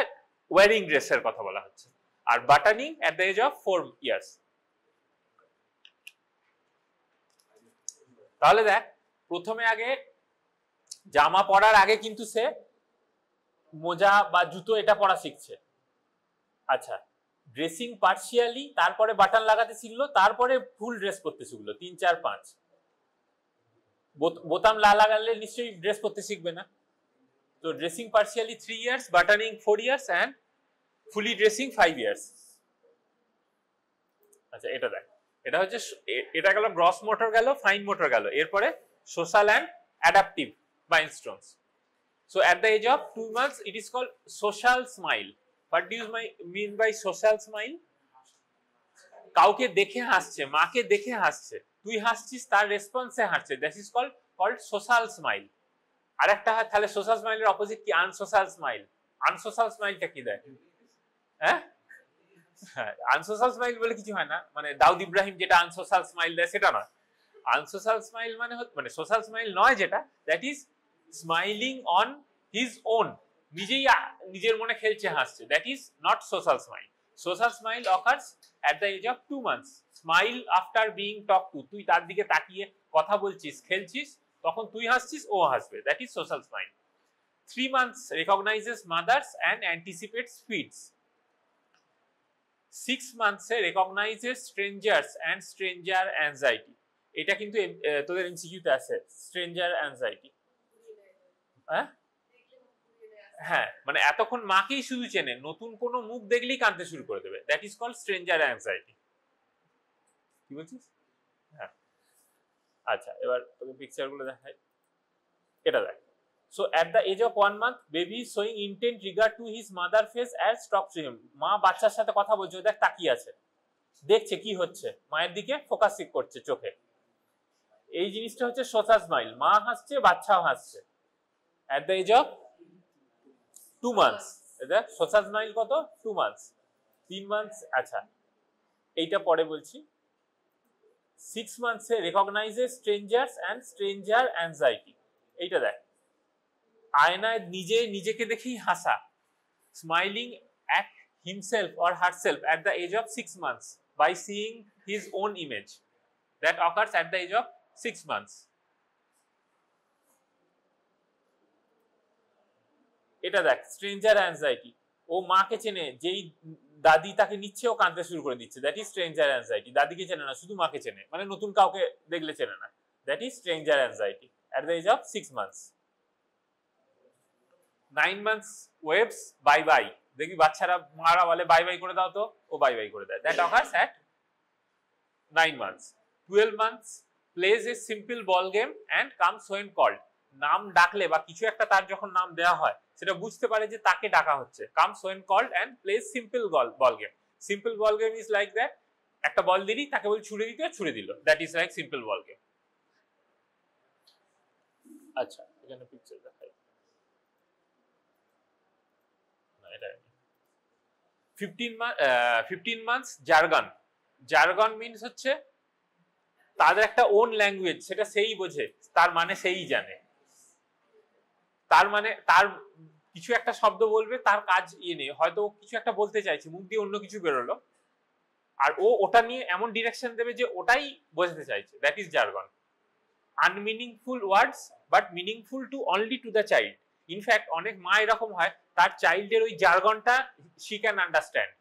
ওয়ারিং ড্রেসের কথা বলা হচ্ছে। আর বাটনিং at the age of 4 years। তাহলে দেখ প্রথমে আগে জামা পরার আগে কিন্তু সে মোজা বা জুতো এটা পরা শিখছে। আচ্ছা ড্রেসিং পার্সিয়ালি, তারপরে বাটন লাগাতে শিখলো, তারপরে ফুল ড্রেস করতে শিখলো 3 4 5। বোতাম লাগালে নিশ্চয়ই ড্রেস করতে শিখবে না। তো dressing partially 3 years, buttoning 4 years and fully dressing 5 years। আচ্ছা এটা দেখ, এটা হচ্ছে এটা গেল গ্রস মোটর গেল, ফাইন মোটর গেল, এরপরে social and adaptive milestones. So at the age of 2 months it is called social smile. What do you mean by social smile? কাউকে দেখে হাসছে, মাকে দেখে হাসছে, তুই হাসছিস তার রেসপন্সে হাসছে, that is called social smile. আরেকটা হয় তাহলে সোশ্যাল স্মাইলের অপোজিট কি? Unsocial smile. আনসোশ্যাল স্মাইলটা কি দেয়? হ্যাঁ আনসোশ্যাল স্মাইল বলে কিছু হয় না, মানে দাউদ ইব্রাহিম যেটা আনসোশ্যাল স্মাইল দেয় সেটা নয়। আনসোশ্যাল স্মাইল মানে সোশ্যাল স্মাইল নয় যেটা, that is smiling on his own, নিজেই নিজের মনে খেলছে হাসছে, that is not social smile. Social smile occurs at the age of 2 months. Smile after being talked to. তুই তার দিকে তাকিয়ে কথা বলছিস, খেলছিস, তখন তুই হাসছিস ও হাসবে, that is social smile. 3 months recognizes mothers and anticipates feeds. 6 months recognizes strangers and stranger anxiety. এটা কিন্তু তোদের এমসিকিউ তে আছে, স্ট্রেঞ্জার অ্যাংজাইটি। হ্যাঁ মানে এতক্ষণ মাকেই শুধু চেনে, নতুন কোনো মুখ দেখলেই কাঁদতে শুরু করে দেবে, that is called stranger anxiety. কি বলছিস? হ্যাঁ আচ্ছা এবার তোকে পিকচার গুলো দেখাই, এটা দেখ। So at the age of 1 month baby showing intent regard to his mother face as talk to him. মা বাচ্চার সাথে কথা বলছে, দেখ তাকিয়ে আছে, দেখছে কি হচ্ছে, মায়ের দিকে ফোকাস করছে চোখে। এই জিনিসটা হচ্ছে সোশ্যাল স্মাইল, মা হাসছে বাচ্চাও হাসছে। At the age of 2 months, এটা সোশ্যাল স্মাইল কত? 2 months। 3 months আচ্ছা এইটা পরে বলছি। 6 months এ recognises strangers and stranger anxiety. এইটা দেখ, আয়নায় নিজেকে দেখেই হাসা, smiling at himself or herself at the age of 6 months by seeing his own image, that occurs at the age of 6 months। এটা দেখ স্ট্রেঞ্জার অ্যাংজাইটি, ও মাকে চেনে, যেই দাদি তাকে নিচ্ছে ও কাঁদতে শুরু করে দিচ্ছে, দ্যাট ইজ স্ট্রেঞ্জার অ্যাংজাইটি। দাদিকে চেনে না, শুধু মাকে চেনে, মানে নতুন কাউকে দেখলে চেনে না, that is stranger anxiety at the age of 6 months। 9 months waves bye bye, দেখি বাচ্চারা মারা বলে বাই বাই করে দাও, তো ও বাই বাই করে দেয়, that occurs at 9 months। 12 months plays a simple ball game and comes when called. নাম ডাকলে বা কিছু একটা তার যখন নাম দেওয়া হয় সেটা বুঝতে পারে যে তাকে ডাকা হচ্ছে, comes when called and plays simple ball game. Simple ball game is like that, একটা বল দিলি তাকে বল ছুড়ে দিতে, ছুড়ে দিল, that is like simple ball game. আচ্ছা এখানে পিকচার দেখাই, 15 months জার্গন। জার্গন মিন্স হচ্ছে তাদের একটা ওন ল্যাঙ্গুয়েজ, সেটা সেই বোঝে, তার মানে সেই জানে, তার মানে তার কিছু একটা শব্দ বলবে, তার কাজ ইয়ে নেই, হয়তো কিছু একটা বলতে চাইছে, মুখ দিয়ে অন্য কিছু বেরোলো, আর ও ওটা নিয়ে এমন ডিরেকশন দেবে যে ওটাই বোঝাতে চাইছে, that is jargon. Unmeaningful words but meaningful to only to the child. In fact অনেক মা এরকম হয়, তার চাইল্ডের ওই জার্গনটা she can understand,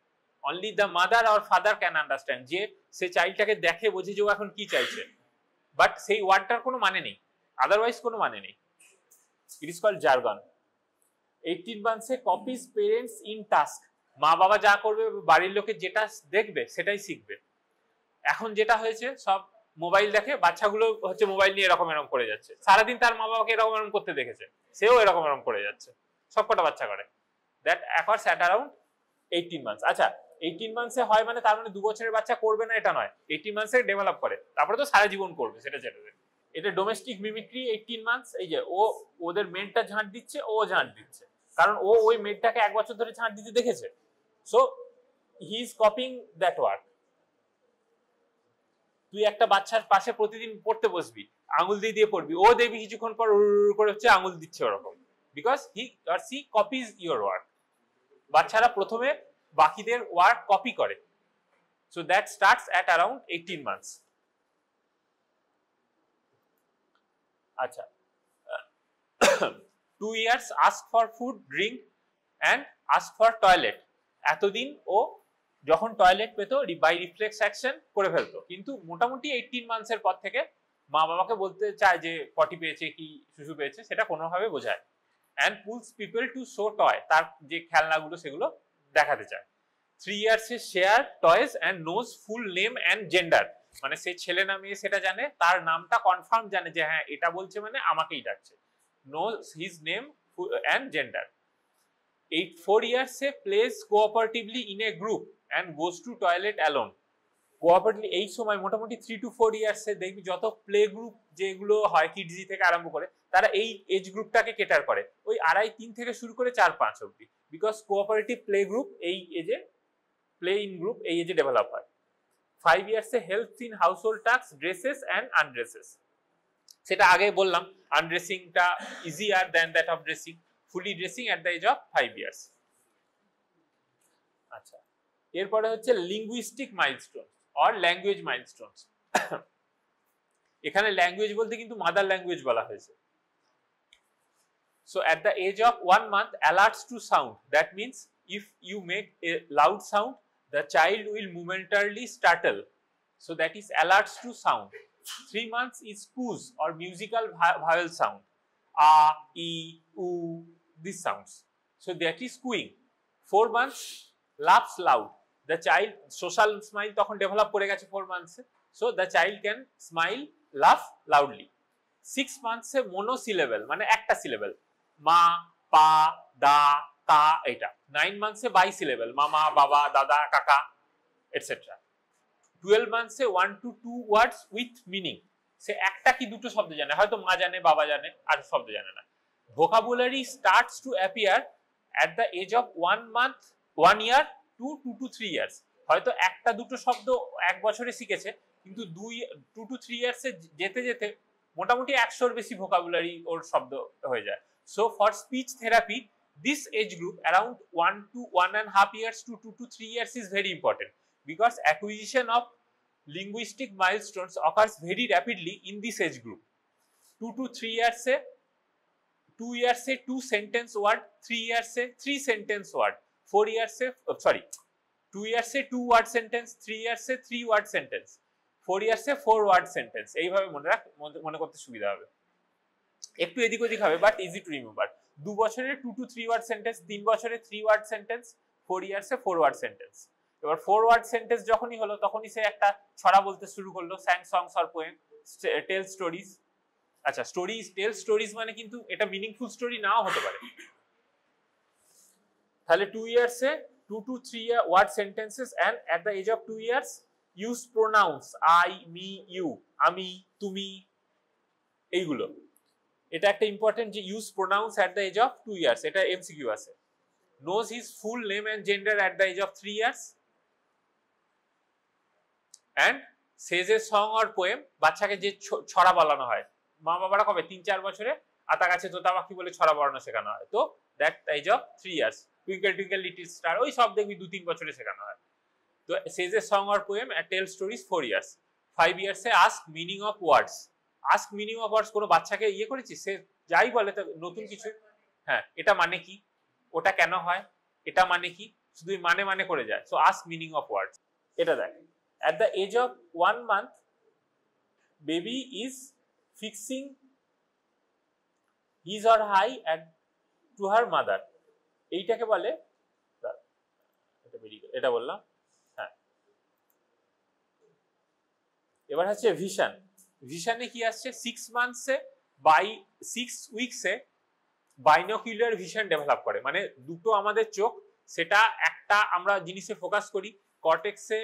only the mother or father can understand, যে সে চাইল্ডটাকে দেখে বোঝে যে ও এখন কি চাইছে, বাট সেই ওয়ার্ডটার কোনো মানে নেই, আদারওয়াইজ কোনো মানে নেই। It is called jargon. 18 months-এ কপিজ পেরেন্টস ইন টাস্ক, মা বাবা যা করবে বাড়ির লোকে যেটা দেখবে সেটাই শিখবে। এখন যেটা হয়েছে সব মোবাইল দেখে, বাচ্চাগুলো হচ্ছে মোবাইল নিয়ে এরকম এরকম করে যাচ্ছে, সারাদিন তার মা বাবাকে এরকম এরকম করতে দেখেছে, সেও এরকম এরকম করে যাচ্ছে, সবকটা বাচ্চা করে। That acres at around 18 months। আচ্ছা 18 months-এ হয় মানে তার মানে 2 বছরের বাচ্চা করবে না এটা নয়, 18 months-এ ডেভেলপ করে, তারপরে তো সারা জীবন করবে সেটা যেটা। এটা ডোমেস্টিক মিমিক্রি 18 months। এই যে ও ওদের মেয়েটা ঝাঁট দিচ্ছে, ও ঝাঁট দিচ্ছে, কারণ ও ওই মেয়েটাকে 1 বছর ধরে ঝাঁট দিতে দেখেছে, so he is copying that work. তুই একটা বাচ্চার পাশে প্রতিদিন পড়তে বসবি, আঙুল দিয়ে দিয়ে পড়বি, ও দেখবি কিছুক্ষণ পর করে হচ্ছে আঙুল দিচ্ছে ওরকম, because he or she copies your work. বাচ্চারা প্রথমে বাকিদের ওয়ার্ক কপি করে, so that starts at around 18 months। আচ্ছা 2 years ask for food, drink and ask for toilet। এতদিন ও যখন টয়লেট পেতো বাই রিফ্লেক্স অ্যাকশন করে ফেলতো, কিন্তু মোটামুটি 18 months-এর পর থেকে মা বাবাকে বলতে চায় যে পটি পেয়েছে কি শুশু পেয়েছে, সেটা কোনোভাবে বোঝায়। And pulls people to show toy, তার যে খেলনাগুলো সেগুলো দেখাতে চায়। 3 years-এ share toys and knows full name and gender, মানে সে ছেলে না মেয়ে সেটা জানে, তার নামটা কনফার্ম জানে যে হ্যাঁ এটা বলছে মানে আমাকেই ডাকছে, knows his name and gender। 4 years-এ plays cooperatively in a group and goes to toilet alone। কোঅপারেটিভলি এই সময় মোটামুটি 3 to 4 years-এ দেখবি যত প্লে গ্রুপ যেগুলো হয় কিডজি থেকে আরম্ভ করে, তারা এই এজ গ্রুপটাকে কেটার করে, ওই 2.5-3 থেকে শুরু করে 4-5 অবধি, বিকজ কোঅপারেটিভ প্লে গ্রুপ এই এজে, প্লে ইন গ্রুপ এই এজে ডেভেলপ হয়। 5 years-এ helps in household task, dresses and undresses. সেটা আগে বললাম, আনড্রেসিংটা easier than that of dressing, fully dressing at the age of 5 years। আচ্ছা এরপরে হচ্ছে linguistic milestone or language milestones. এখানে ল্যাঙ্গুয়েজ বলতে কিন্তু মাদার ল্যাঙ্গুয়েজ বলা হয়েছে। So at the age of 1 month, alerts to sound, that means if you make a loud sound the child will momentarily startle, so that is alerts to sound। 3 months is coos or musical vowel sound, a, e, u, these sounds, so that is cooing। 4 months laughs loud, the child social smile তখন develop করে গেছে 4 months, so the child can smile, laugh loudly। 6 months-এ monosyllable মানে একটা syllable, মা, পা, দা, তা, এটা। 9 months-এ বাইসিলেবল, মামা, বাবা, দাদা, কাকা, etcetera. 12 months-এ 1 to 2 words with meaning, সে একটা কি দুটো শব্দ জানে, হয়তো মা জানে, বাবা জানে, আর শব্দ জানে না। vocabulary starts to appear at the age of 1 month, 1 year to 2 to 3 years। হয়তো একটা দুটো শব্দ 1 বছরে শিখেছে, কিন্তু 2 to 3 years-এ যেতে যেতে মোটামুটি 100-এর বেশি vocabulary ওর শব্দ হয়ে যায়। So for speech therapy, this age group around 1 to 1.5 years to 2 to 3 years is very important, because acquisition of linguistic milestones occurs very rapidly in this age group। 2 to 3 years-এ 2 years-এ 2 sentence word, 3 years-এ 3 sentence word, 4 years-এ 2 years-এ 2 word sentence, 3 years-এ 3 word sentence, 4 years-এ 4 word sentence। এইভাবে মনে করতে সুবিধা হবে, একটু এদিক ওদিক হবে but easy to remember. 2 বছরে 2 to 3 word sentence, 3 বছরে 3 word sentence, 4 years-এ 4 word sentence। এবার 4 word sentence যখনই হলো তখনই সে একটা ছড়া বলতে শুরু করলো, sang songs or poem, tell stories. আচ্ছা স্টোরিজ, টেল স্টোরিজ মানে কিন্তু এটা মিনিংফুল স্টোরি নাও হতে পারে। তাহলে 2 years-এ 2 to 3 word sentences, and at the age of 2 years use pronouns I, me, you, আমি, তুমি, এইগুলো। এটা একটা ইম্পর্টেন্ট যে use pronounce at the age of 2 years, এটা এমসিকিউ আছে। knows his full name and gender at the age of 3 years, and says a song or poem, বাচ্চাকে যে ছড়া বলানো হয়, মা বাবারা কবে 3-4 বছরে আতা গাছে তোতা পাখি বলে ছড়া বলানো শেখানো হয়, তো that age of 3 years। Twinkle twinkle little star ওই সব দেখবি 2-3 বছরে শেখানো হয়। তো says a song or poem and tell stories 4 years. 5 years A ask meaning of words. ask meaning of words কোনো বাচ্চাকে ইয়ে করেছি, সে যাই বলে তো নতুন কিছু, হ্যাঁ এটা মানে কি, ওটা কেন হয়, এটা মানে কি, শুধু মানে করে যায়। So ask meaning of words. এটা দেখ, at the age of 1 month baby is fixing his or her and to her mother. এইটাকে বলে, এটা বললাম, হ্যাঁ এবার হচ্ছে ভিশন। ভিশনে কি আসছে, 6 মান্থসে বাই 6 উইকসে বাইনোকুলার ভিশন ডেভেলপ করে, মানে দুটো আমাদের চোখ, সেটা একটা আমরা জিনিসে ফোকাস করি, কর্টেক্সে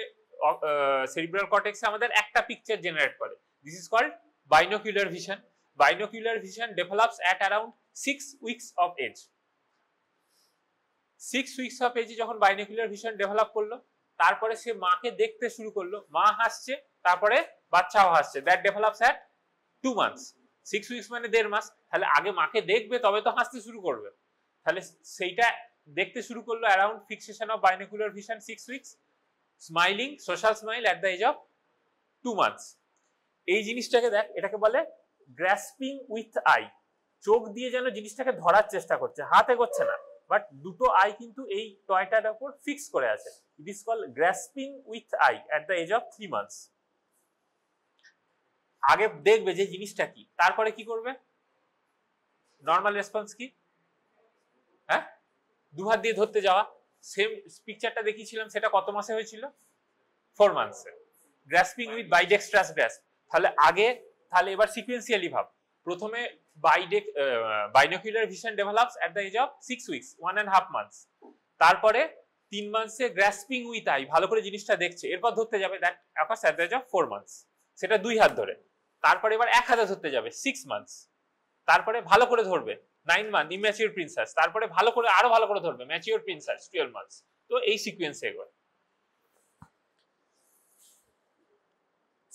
সেরিব্রাল কর্টেক্সে আমাদের একটা পিকচার জেনারেট করে, this is called binocular vision. Binocular vision develops at around 6 weeks of age. 6 weeks of এজে যখন বাইনোকুলার ভিশন ডেভেলপ করলো, তারপরে সে মাকে দেখতে শুরু করলো, মা হাসছে, তারপরে বাচ্চাও হাসছে, that develops at 2 months. 6 weeks মানে 1.5 মাস, তাহলে আগে মাকে দেখবে তবে তো হাসতে শুরু করবে, তাহলে সেইটা দেখতে শুরু করলো around fixation of binocular vision 6 weeks, smiling, social smile at the age of 2 months. এই জিনিসটাকে দেখ, এটাকে বলে গ্রাসপিং উইথ আই, চোখ দিয়ে যেন জিনিসটাকে ধরার চেষ্টা করছে, হাত এগোচ্ছে না, বাট দুটো আই কিন্তু এই টয়টার উপর ফিক্স করে আছে। It is called grasping with eye at the age of 3 months. আগে দেখবে যে জিনিসটা কি, তারপরে কি করবে, নর্মাল রেসপন্স কি, হ্যাঁ দুহাত দিয়ে ধরতে যাওয়া। সেম পিকচারটা দেখিয়েছিলাম, সেটা কত মাসে হয়েছিল, 4 মান্থসে। গ্রাসপিং উইথ বাইডেক্সট্রাস গ্রাসপ, তাহলে আগে, তাহলে এবার সিকোয়েন্সিয়ালি ভাব, প্রথমে binocular vision develops at the age of 6 weeks, 1.5 months, তারপরে 3 মান্থসে গ্রাসপিং উইথ আই, ভালো করে জিনিসটা দেখছে, এরপর ধরতে যাবে, that occurs at the age of 4 months, সেটা 2 হাত ধরে, তারপরে এবার 1 হাতে ধরতে যাবে 6 মান্থস, তারপরে ভালো করে ধরবে 9 মান্থ ইম্যাচিউর প্রিন্সেস, তারপরে ভালো করে আরো ভালো করে ধরবে ম্যাচিউর প্রিন্সেস 12 মান্থস। তো এই সিকোয়েন্সে এগোয়।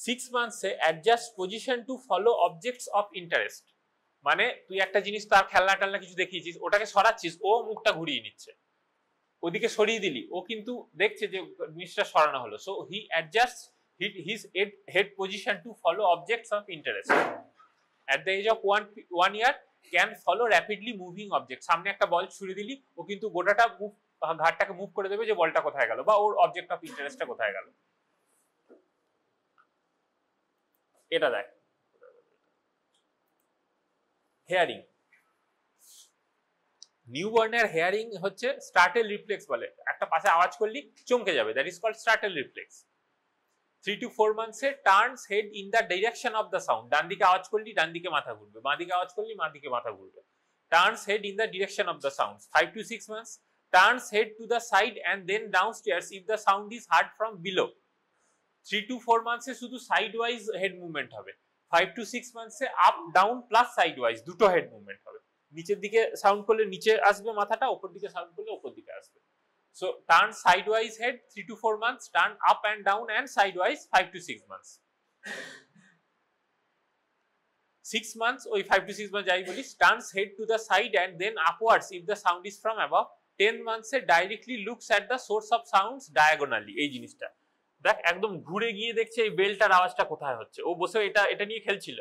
6 মান্থসে adjust position to follow objects of interest, মানে তুই একটা জিনিস, তার খেলনা টেলনা কিছু দেখিয়েছিস, ওটাকে সরাচ্ছিস, ও মুখটা ঘুরিয়ে নিচ্ছে, ওদিকে সরিয়ে দিলি, ও কিন্তু দেখছে যে জিনিসটা সরানো হলো, so he adjust his head position to follow objects of interest. At the age of 1 year can follow rapidly moving objects. সামনে একটা বল ছুড়ে দিলি, ও কিন্তু গোটাটা মুভ, ঘাটটাকে মুভ করে দেবে যে বলটা কোথায় গেল বা ওর অবজেক্ট অফ ইন্টারেস্টটা কোথায় গেল। এটা দেখ, হেয়ারিং। নিউবর্নের হেয়ারিং হচ্ছে স্টার্টেল রিফ্লেক্স বলে, একটা পাশে আওয়াজ করলি চমকে যাবে, that is called startle reflex. 3 to 4 মান্থসে turns head in the direction of the sound, ডান দিকে আওয়াজ করলি ডান দিকে মাথা ঘুরবে, বাঁ দিকে আওয়াজ করলি বাঁ দিকে মাথা ঘুরবে, turns head in the direction of the sound. 5 to 6 months turns head to the side and then downstairs if the sound is heard from below. 3 to 4 মান্থসে শুধু সাইড ওয়াইজ হেড মুভমেন্ট হবে। 5 to 6 মান্থসে up down plus side wise দুটো head movement হবে, নিচের দিকে sound করলে নিচে আসবে মাথাটা, উপর দিকে সাউন্ড করলে উপর দিকে আসবে। So turn sidewise head 3 to 4 months, turn up and down and sidewise 5 to 6 months. 6 months ওই 5 to 6 months যাই বলিস, turns head to the side and then upwards if the sound is from above. 10 months A directly looks at the source of sounds diagonally। এই জিনিসটা দেখ, একদম ঘুরে গিয়ে দেখছে এই বেলটার আওয়াজটা কোথায় হচ্ছে, ও বসে এটা নিয়ে খেলছিল,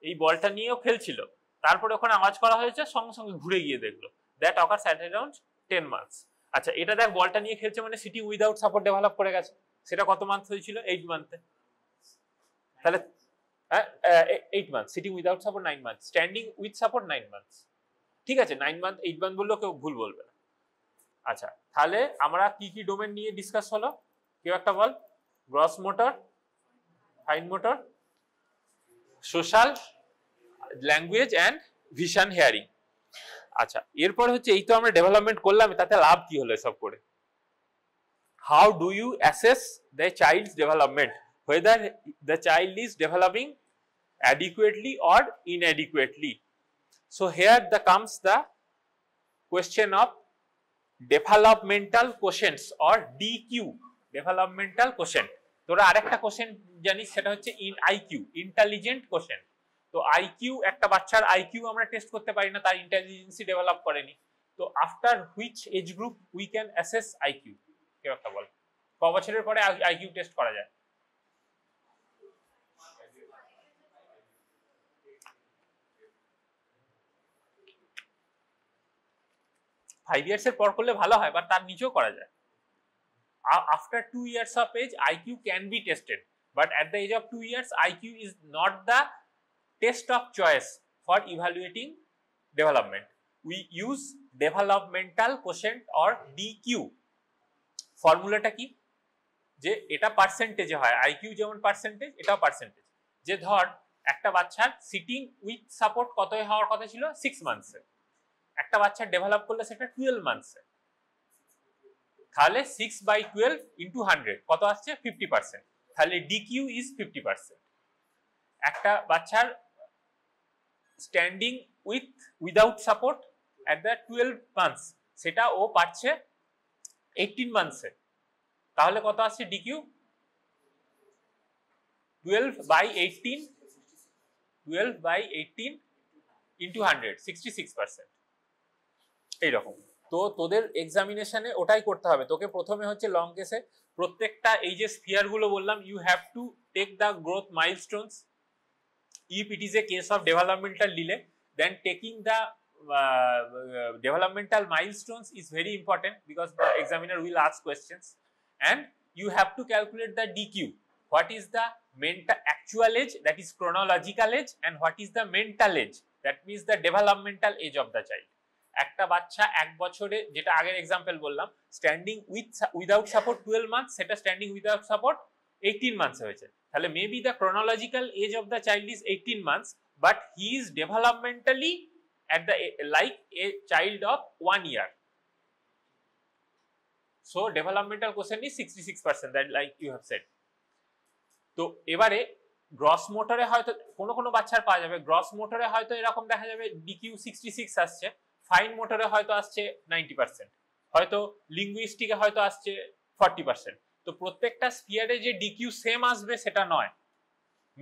এই বলটা নিয়েও খেলছিল, তারপরে ওখানে আওয়াজ করা হয়েছে, সঙ্গে সঙ্গে ঘুরে গিয়ে দেখলো, that occurs at around 10 months। আচ্ছা, এটা দেখ বলটা নিয়ে খেলছে মানে সিটিং উইদাউট সাপোর্ট ডেভেলপ করে গেছে, সেটা কত মান্থ হয়েছিল, 8 মান্থে, তাহলে 8 month, sitting without support 9 month, standing with support 9 month, ঠিক আছে, 9 মান্থ 8 মান্থ বললেও কেউ ভুল বলবে না। আচ্ছা, তাহলে আমরা কি কি ডোমেন নিয়ে ডিসকাস হলো, কেউ একটা বল, gross motor, fine motor, social, language and vision, hearing. আচ্ছা, এরপর হচ্ছে এই তো আমরা ডেভেলপমেন্ট করলাম, তাতে লাভ কি হলো এসব করে? How do you assess the child's development, whether the child is developing adequately or inadequately? So here comes the question of developmental quotients or DQ, developmental quotient। তোরা আরেকটা কোশ্চেন জানিস, সেটা হচ্ছে IQ, ইন্টেলিজেন্ট কোশ্চেন্ট। তো IQ, একটা বাচ্চার IQ আমরা test করতে পারি না, তার ইন্টেলিজেন্সি ডেভেলপ করেনি, তো after which age group we can assess IQ? কেউ একটা বল, বছরের পরে আইকিউ টেস্ট করা যায়? 5 years এর পর করলে ভালো হয়, বাট তার নিচেও করা যায়। After 2 years of age, IQ can be tested, but at the age of 2 years, IQ is not the test of choice for evaluating development. We use developmental quotient or DQ. ফর্মুলাটা কি? যে এটা পার্সেন্টেজে হয়, IQ যেমন percentage, এটাও percentage. যে ধর একটা বাচ্চার সিটিং উইথ সাপোর্ট কত হওয়ার কথা ছিল 6 মান্থসে, একটা বাচ্চা ডেভেলপ করলে সেটা 12 মান্থসে, তাহলে 6/12 × 100 কত আসছে? 50%। তাহলে DQ ইজ 50%। একটা বাচ্চার standing without support at the 12 months, সেটা ও পাচ্ছে 18 মান্থসে, তাহলে কত আসছে DQ? 12/18 × 100, 66%। এইরকম। তো তোদের এক্সামিনেশনে ওটাই করতে হবে। তোকে প্রথমে হচ্ছে লং কেসে প্রত্যেকটা এই যে স্ফিয়ার গুলো বললাম, you have to take the growth milestones. If it is a case of developmental delay, then taking the developmental milestones is very important because the examiner will ask questions, and you have to calculate the DQ. What is the actual age, that is chronological age, and what is the mental age, that means the developmental age of the child. একটা বাচ্চা এক বছরে, যেটা আগের example বললাম, standing without support 12 months, সেটা standing without support 18 months হয়েছে, তাহলে maybe the chronological age of the child is 18 months, but he is developmentally at the like a child of 1 year. So developmental quotient is 66%, that like you have said. তো এবারে gross মোটরে হয়তো কোনো বাচ্চার পাওয়া যাবে, গ্রস মোটরে হয়তো এরকম দেখা যাবে DQ 66 আসছে, ফাইন মোটরে হয়তো আসছে 90%, হয়তো লিঙ্গুইস্টিকে হয়তো আসছে 40%। তো প্রত্যেকটা স্পিয়ারে যে DQ সেম আসবে সেটা নয়,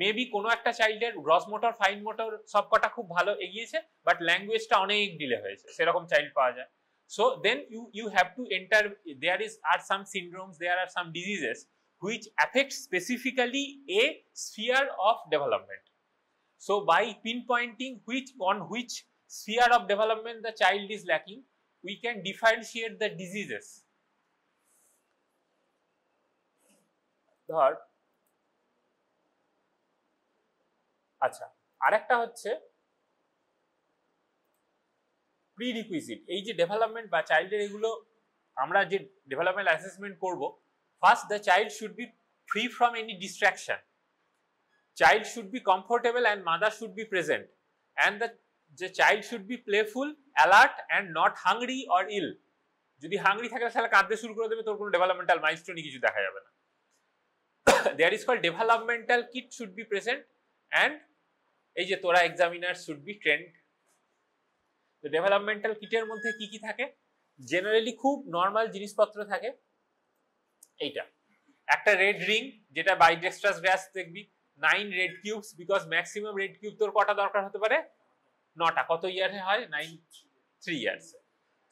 মেবি কোনো একটা চাইল্ডের গ্রস মোটর, ফাইন মোটর সবকটা খুব ভালো এগিয়েছে, বাট ল্যাঙ্গুয়েজটা অনেক ডিলে হয়েছে, সেরকম চাইল্ড পাওয়া যায়। So then you have to enter, there are some syndromes, there are some diseases which affect specifically a sphere of development. So by pinpointing on which sphere of development the child is lacking, we can differentiate the diseases. ধর আচ্ছা, আরেকটা হচ্ছে prerequisite. এই যে development বা চাইল্ডের, এগুলো আমরা যে ডেভেলপমেন্ট অ্যাসেসমেন্ট করব, first the child should be free from any distraction, child should be comfortable and mother should be present, and the child should be playful, alert and not hungry or ill. যদি hungry থাকে তাহলে কাঁদতে শুরু করে দেবে, তোর কোনো developmental মাইলস্টোনই কিছু দেখা যাবে না। There is called developmental kit should be present, and এই যে তোরা এক্সামিনার শুড বি ট্রেন্ড। তো ডেভেলপমেন্টাল কিটের মধ্যে কি কি থাকে? জেনারেলি খুব নর্মাল জিনিসপত্র থাকে। এইটা একটা রেড রিং, যেটা বাইডেক্সট্রাস গ্রাস দেখবি, 9 red cubes, because maximum red cube তোর কটা দরকার হতে পারে? 9টা। কত ইয়ারে হয়? 3 years.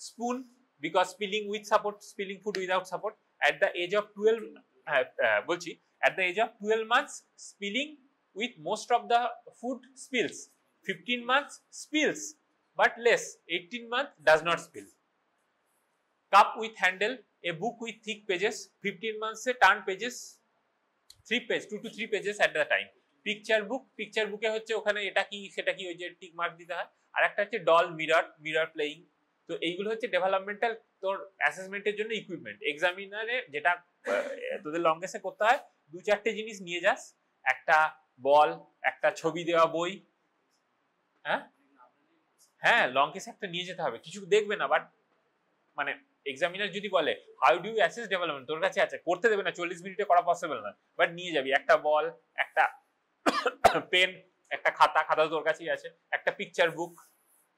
Spoon, because spilling with support, spilling food without support. At the age of 12 বলছি, at the age of 12 months spilling with most of the food spills, 15 months spills but less, 18 months does not spill. Cup with handle, a book with thick pages, 15 months se turn pages 2 to 3 pages at the time. Picture book, picture book এ হচ্ছে ওখানে এটা কি সেটা কি ওই যে tick mark দিতে হয়। আর একটা হচ্ছে ডল, মিরর প্লেইং। তো এইগুলো হচ্ছে ডেভেলপমেন্টাল তোর অ্যাসেসমেন্টের জন্য ইকুইপমেন্ট। এক্সামিনারে যেটা তোদের লং কেসে করতে হয়, 2-4টে জিনিস নিয়ে যাস, একটা বল, একটা ছবি দেওয়া বই। হ্যাঁ লং কেসে একটা নিয়ে যেতে হবে, কিছু দেখবে না, বাট মানে এক্সামিনার যদি বলে how do you assess development, তোর কাছে আছে, করতে দেবে না, 40 মিনিটে করা পসিবল না, বাট নিয়ে যাবি একটা বল, একটা পেন, একটা খাতা তোর কাছেই আছে, একটা পিকচার বুক,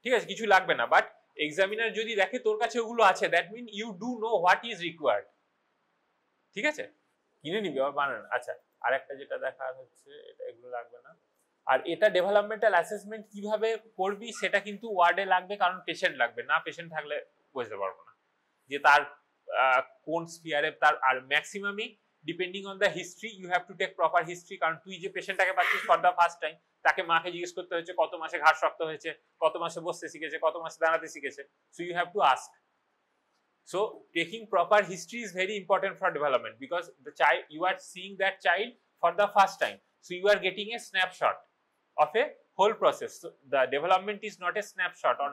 ঠিক আছে, কিছু লাগবে না। বাট এক্সামিনার যদি দেখে তোর কাছে ওগুলো আছে, that mean you do know what is required, ঠিক আছে, কিনে নিবি আবার বানান। আচ্ছা, আর একটা যেটা দেখার হচ্ছে, এটা এগুলো লাগবে না। আর এটা ডেভেলপমেন্টাল অ্যাসেসমেন্ট কিভাবে করবি সেটা কিন্তু ওয়ার্ডে লাগবে, কারণ পেশেন্ট লাগবে, না পেশেন্ট থাকলে বুঝতে পারবো না যে তার কোন স্ফিয়ারে তার, আর ম্যাক্সিমামই depending on the history you have to take proper history. কারণ তুই যে পেশেন্টটাকে পাচ্ছিস ফর দ্য ফার্স্ট টাইম, তাকে মাকে জিজ্ঞেস করতে হয়েছে কত মাসে ঘাড় শক্ত হয়েছে, কত মাসে বসতে শিখেছে, কত মাসে দাঁড়াতে শিখেছে। So you have to ask. So taking proper history is very important for development, because the child, you are seeing that child for the first time, so you are getting a snapshot of a whole process. So the development is not a snapshot or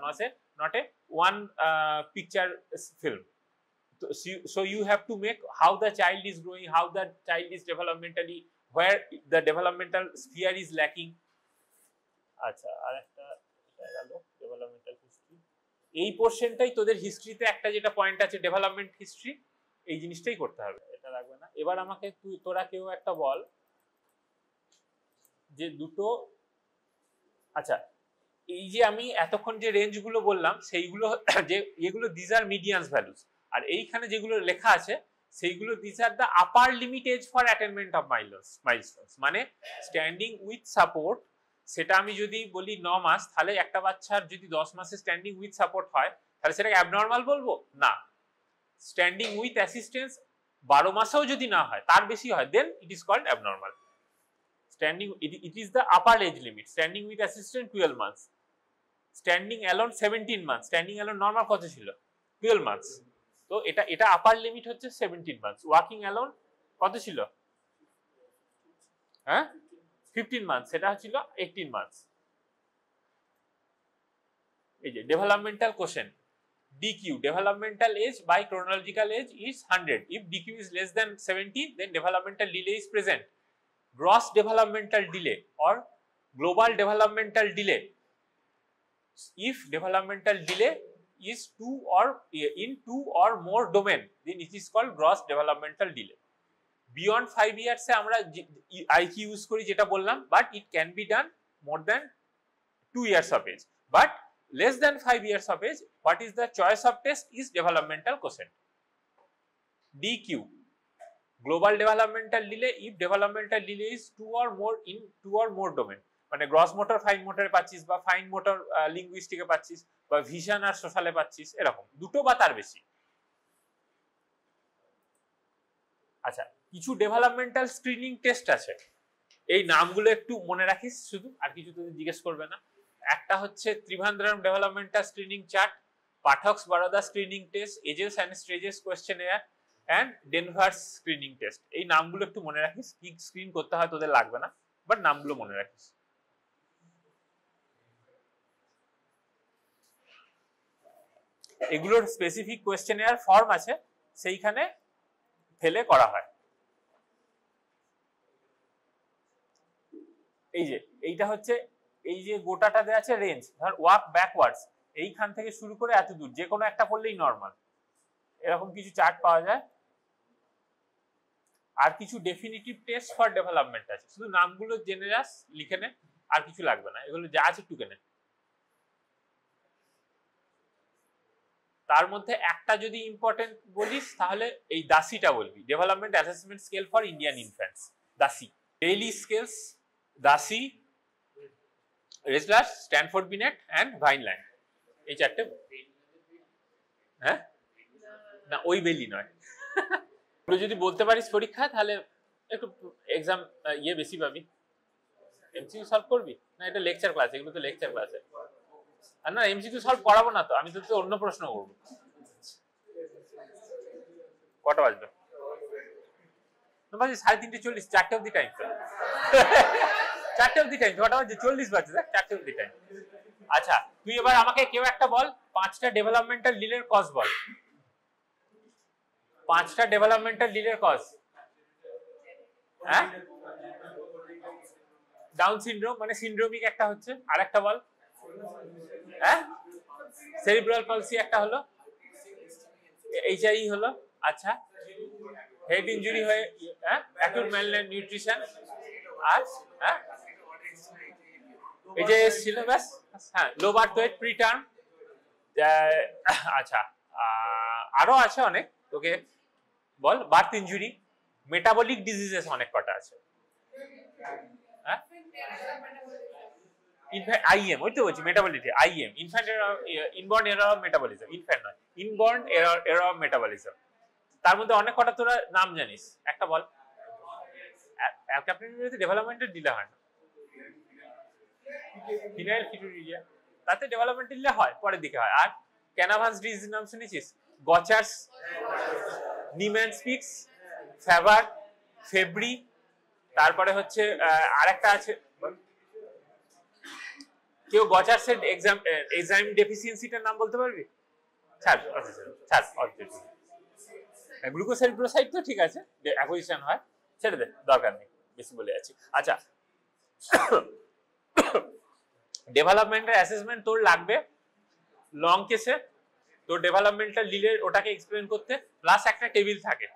not a one picture film. So you have to make how the child is growing, how the child is developmentally, where the developmental sphere is lacking. আচ্ছা, আরেকটা গেল developmental history. এই পোর্শনটাই তোদের হিস্ট্রিতে একটা যেটা point আছে development history, এই জিনিসটাই করতে হবে, এটা লাগবে না। এবার আমাকে তোরা কেউ একটা বল যে দুটো, আচ্ছা এই যে আমি এতক্ষণ যে রেঞ্জগুলো বললাম সেইগুলো যে এগুলো দিজ আর মিডিয়ানস ভ্যালুস, আর এইখানে যেগুলো লেখা আছে সেইগুলো these are the upper limit age for attainment of milestones. মানে স্ট্যান্ডিং উইথ সাপোর্ট, সেটা আমি যদি বলি 9 মাস, তাহলে একটা বাচ্চার যদি 10 মাসে স্ট্যান্ডিং উইথ সাপোর্ট হয় তাহলে সেটাকে অ্যাবনর্মাল বলবো না। স্ট্যান্ডিং উইথ অ্যাসিস্ট্যান্স 12 মাসেও যদি না হয়, তার বেশি হয়, then it is called abnormal. Standing, it is the upper age limit. Standing with assistant 12 months, standing alone 17 months, standing alone normal কত ছিল 12 months, তো এটা আপার লিমিট হচ্ছে 17 months। ওয়াকিং অ্যালোন কত ছিল, হ্যাঁ 15 months, সেটা ছিল 18 months। এই যে developmental question, DQ developmental age by chronological age is 100. If DQ is less than 70, then developmental delay is present. Gross developmental delay or global developmental delay, if developmental delay is in two or more domain, then it is called gross developmental delay. Beyond 5 years এ আমরা IQ use করি যেটা বললাম, but it can be done more than 2 years of age. But less than 5 years of age, what is the choice of test is developmental quotient. DQ global developmental delay, if developmental delay is 2 or more domain, মানে gross motor fine মোটরে পাচ্ছিস, বা fine motor লিঙ্গুইস্টিকে পাচ্ছিস, বা vision আর সোশ্যালে পাচ্ছিস, এরকম দুটো বা তার বেশি। আচ্ছা, কিছু ডেভেলপমেন্টাল স্ক্রিনিং টেস্ট আছে, এই নামগুলো একটু মনে রাখিস শুধু, আর কিছু তোদের জিজ্ঞেস করবে না। একটা হচ্ছে Trivandrum developmental screening chart, Phatak's Baroda screening test, ages and stages questionnaire and Denver's screening test. এই নামগুলো একটু মনে রাখিস, কি স্ক্রিন করতে হয় তোদের লাগবে না, বাট নামগুলো মনে রাখিস। এগুলোর স্পেসিফিক কোয়েশ্চেনএয়ার ফর্ম আছে, সেইখানে ফেলে করা হয়। এই যে এইটা হচ্ছে, এই যে গোটাটা দেওয়া আছে রেঞ্জ, ধর ওয়াক ব্যাকওয়ার্ডস, এইখান থেকে শুরু করে এত দূর, যে কোনো একটা করলেই নর্মাল, এরকম কিছু চার্ট পাওয়া যায়। আর কিছু ডেফিনিটিভ টেস্ট ফর ডেভেলপমেন্ট আছে, শুধু নামগুলো জেনে যাস, লিখে নে, আর কিছু লাগবে না, এগুলো যা আছে টুকে নে। তার মধ্যে একটা যদি ইম্পর্টেন্ট বলিস তাহলে এই দাসিটা বলবি, development assessment scale for Indian infants, DASI. Bayley scales, DASI, রেজলার, স্ট্যানফোর্ড বিনেট অ্যান্ড ভাইনল্যান্ড, এই চারটে। হ্যাঁ না, ওই বেলি নয়। যদি বলতে পারিস পরীক্ষা, তাহলে একটু এক্সাম বেশি পাবি। এমসিকিউ সলভ করবি না, এটা লেকচার ক্লাস, এগুলো তো লেকচার ক্লাসে। আর না, এমসিকিউ সলভ করাবো না তো, আমি তো অন্য প্রশ্ন করবো। কটা বাজবে? 3:40, 4টে অব্দি টাইম। 4টে অব্দি টাইম, কটা বাজে? 40 বাজে, 4টে অব্দি টাইম। আচ্ছা, তুই এবার আমাকে কেউ একটা বল, 5টা ডেভেলপমেন্টাল ডিলের কজ বল। 5টা ডেভেলপমেন্টাল ডিলের কজ। হ্যাঁ, ডাউন সিনড্রোম, মানে সিনড্রোমিক একটা হচ্ছে, আর একটা বল। হ্যাঁ, সেরিব্রাল পলসি একটা হলো, HIE হলো। আচ্ছা, হেড ইনজুরি হয়ে অ্যাকিউট ম্যালনিউট্রিশন, আর হ্যাঁ এই যে ছিল ব্যাস। হ্যাঁ, লো বার্থ ওয়েট প্রিটার্ম। আচ্ছা, আরো আছে অনেক, তোকে বল। বার্থ ইনজুরি, মেটাবলিক ডিজিজেস অনেক কটা আছে। হ্যাঁ, IEM, ওই তো বলছি মেটাবলিটি, IEM, infant inborn error of metabolism, infant নয়, ইনবর্ন এরর অফ মেটাবলিজম। তার মধ্যে অনেক কটা তোরা নাম জানিস, একটা বল। ক্যাপ্টেন ডেভেলপমেন্টের ডিলে হয় না, ফিনাইল কিটোরিয়া, তাতে ডেভেলপমেন্ট ডিলে হয়, পরের দিকে হয়। আর ক্যানাভাস ডিজিজ নাম শুনেছিস? গচার্স, নিম্যান্স পিক্স, ফেভার, ফেব্রি, তারপরে হচ্ছে আরেকটা আছে, কেউ গচার্সের এনজাইম ডেফিসিয়েন্সিটার নাম বলতে পারবি? ছাড় ছাড়, গ্লুকোসাইড তো ঠিক আছে, অ্যাকুইজিশন হয়, ছেড়ে দে, দরকার নেই, বেশি বলে যাচ্ছি। আচ্ছা, ডেভেলপমেন্টের অ্যাসেসমেন্ট তোর লাগবে লং কেসে, তোর ডেভেলপমেন্টাল ডিলে ওটাকে এক্সপ্লেন করতে, প্লাস একটা টেবিল থাকে।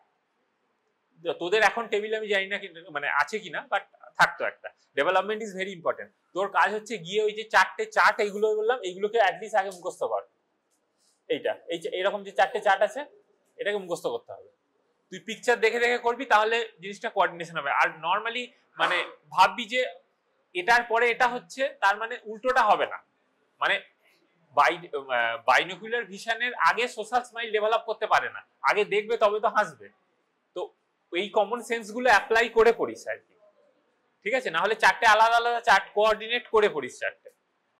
তোদের এখন টেবিল আমি জানি না মানে আছে কিনা, বাট থাকতো একটা। Development is very important. তোর কাজ হচ্ছে গিয়ে ওই যে চারটে চার্ট এইগুলো বললাম, এইগুলোকে অ্যাটলিস্ট আগে মুখস্থ কর। এইটা এইরকম যে চারটে চার্ট আছে, এটাকে মুখস্থ করতে হবে। তুই পিকচার দেখে দেখে করবি, তাহলে জিনিসটা কোঅর্ডিনেশন হবে। আর নর্মালি মানে ভাববি যে এটার পরে এটা হচ্ছে, তার মানে উল্টোটা হবে না। মানে বাইনোকুলার ভিশনের আগে সোশ্যাল স্মাইল ডেভেলপ করতে পারে না, আগে দেখবে তবে তো হাসবে। তো এই কমন সেন্স গুলো অ্যাপ্লাই করে পড়িস আর কি, ঠিক আছে? না হলে চারটে আলাদা আলাদা চার্ট কোঅর্ডিনেট করে পড়িস চারটে।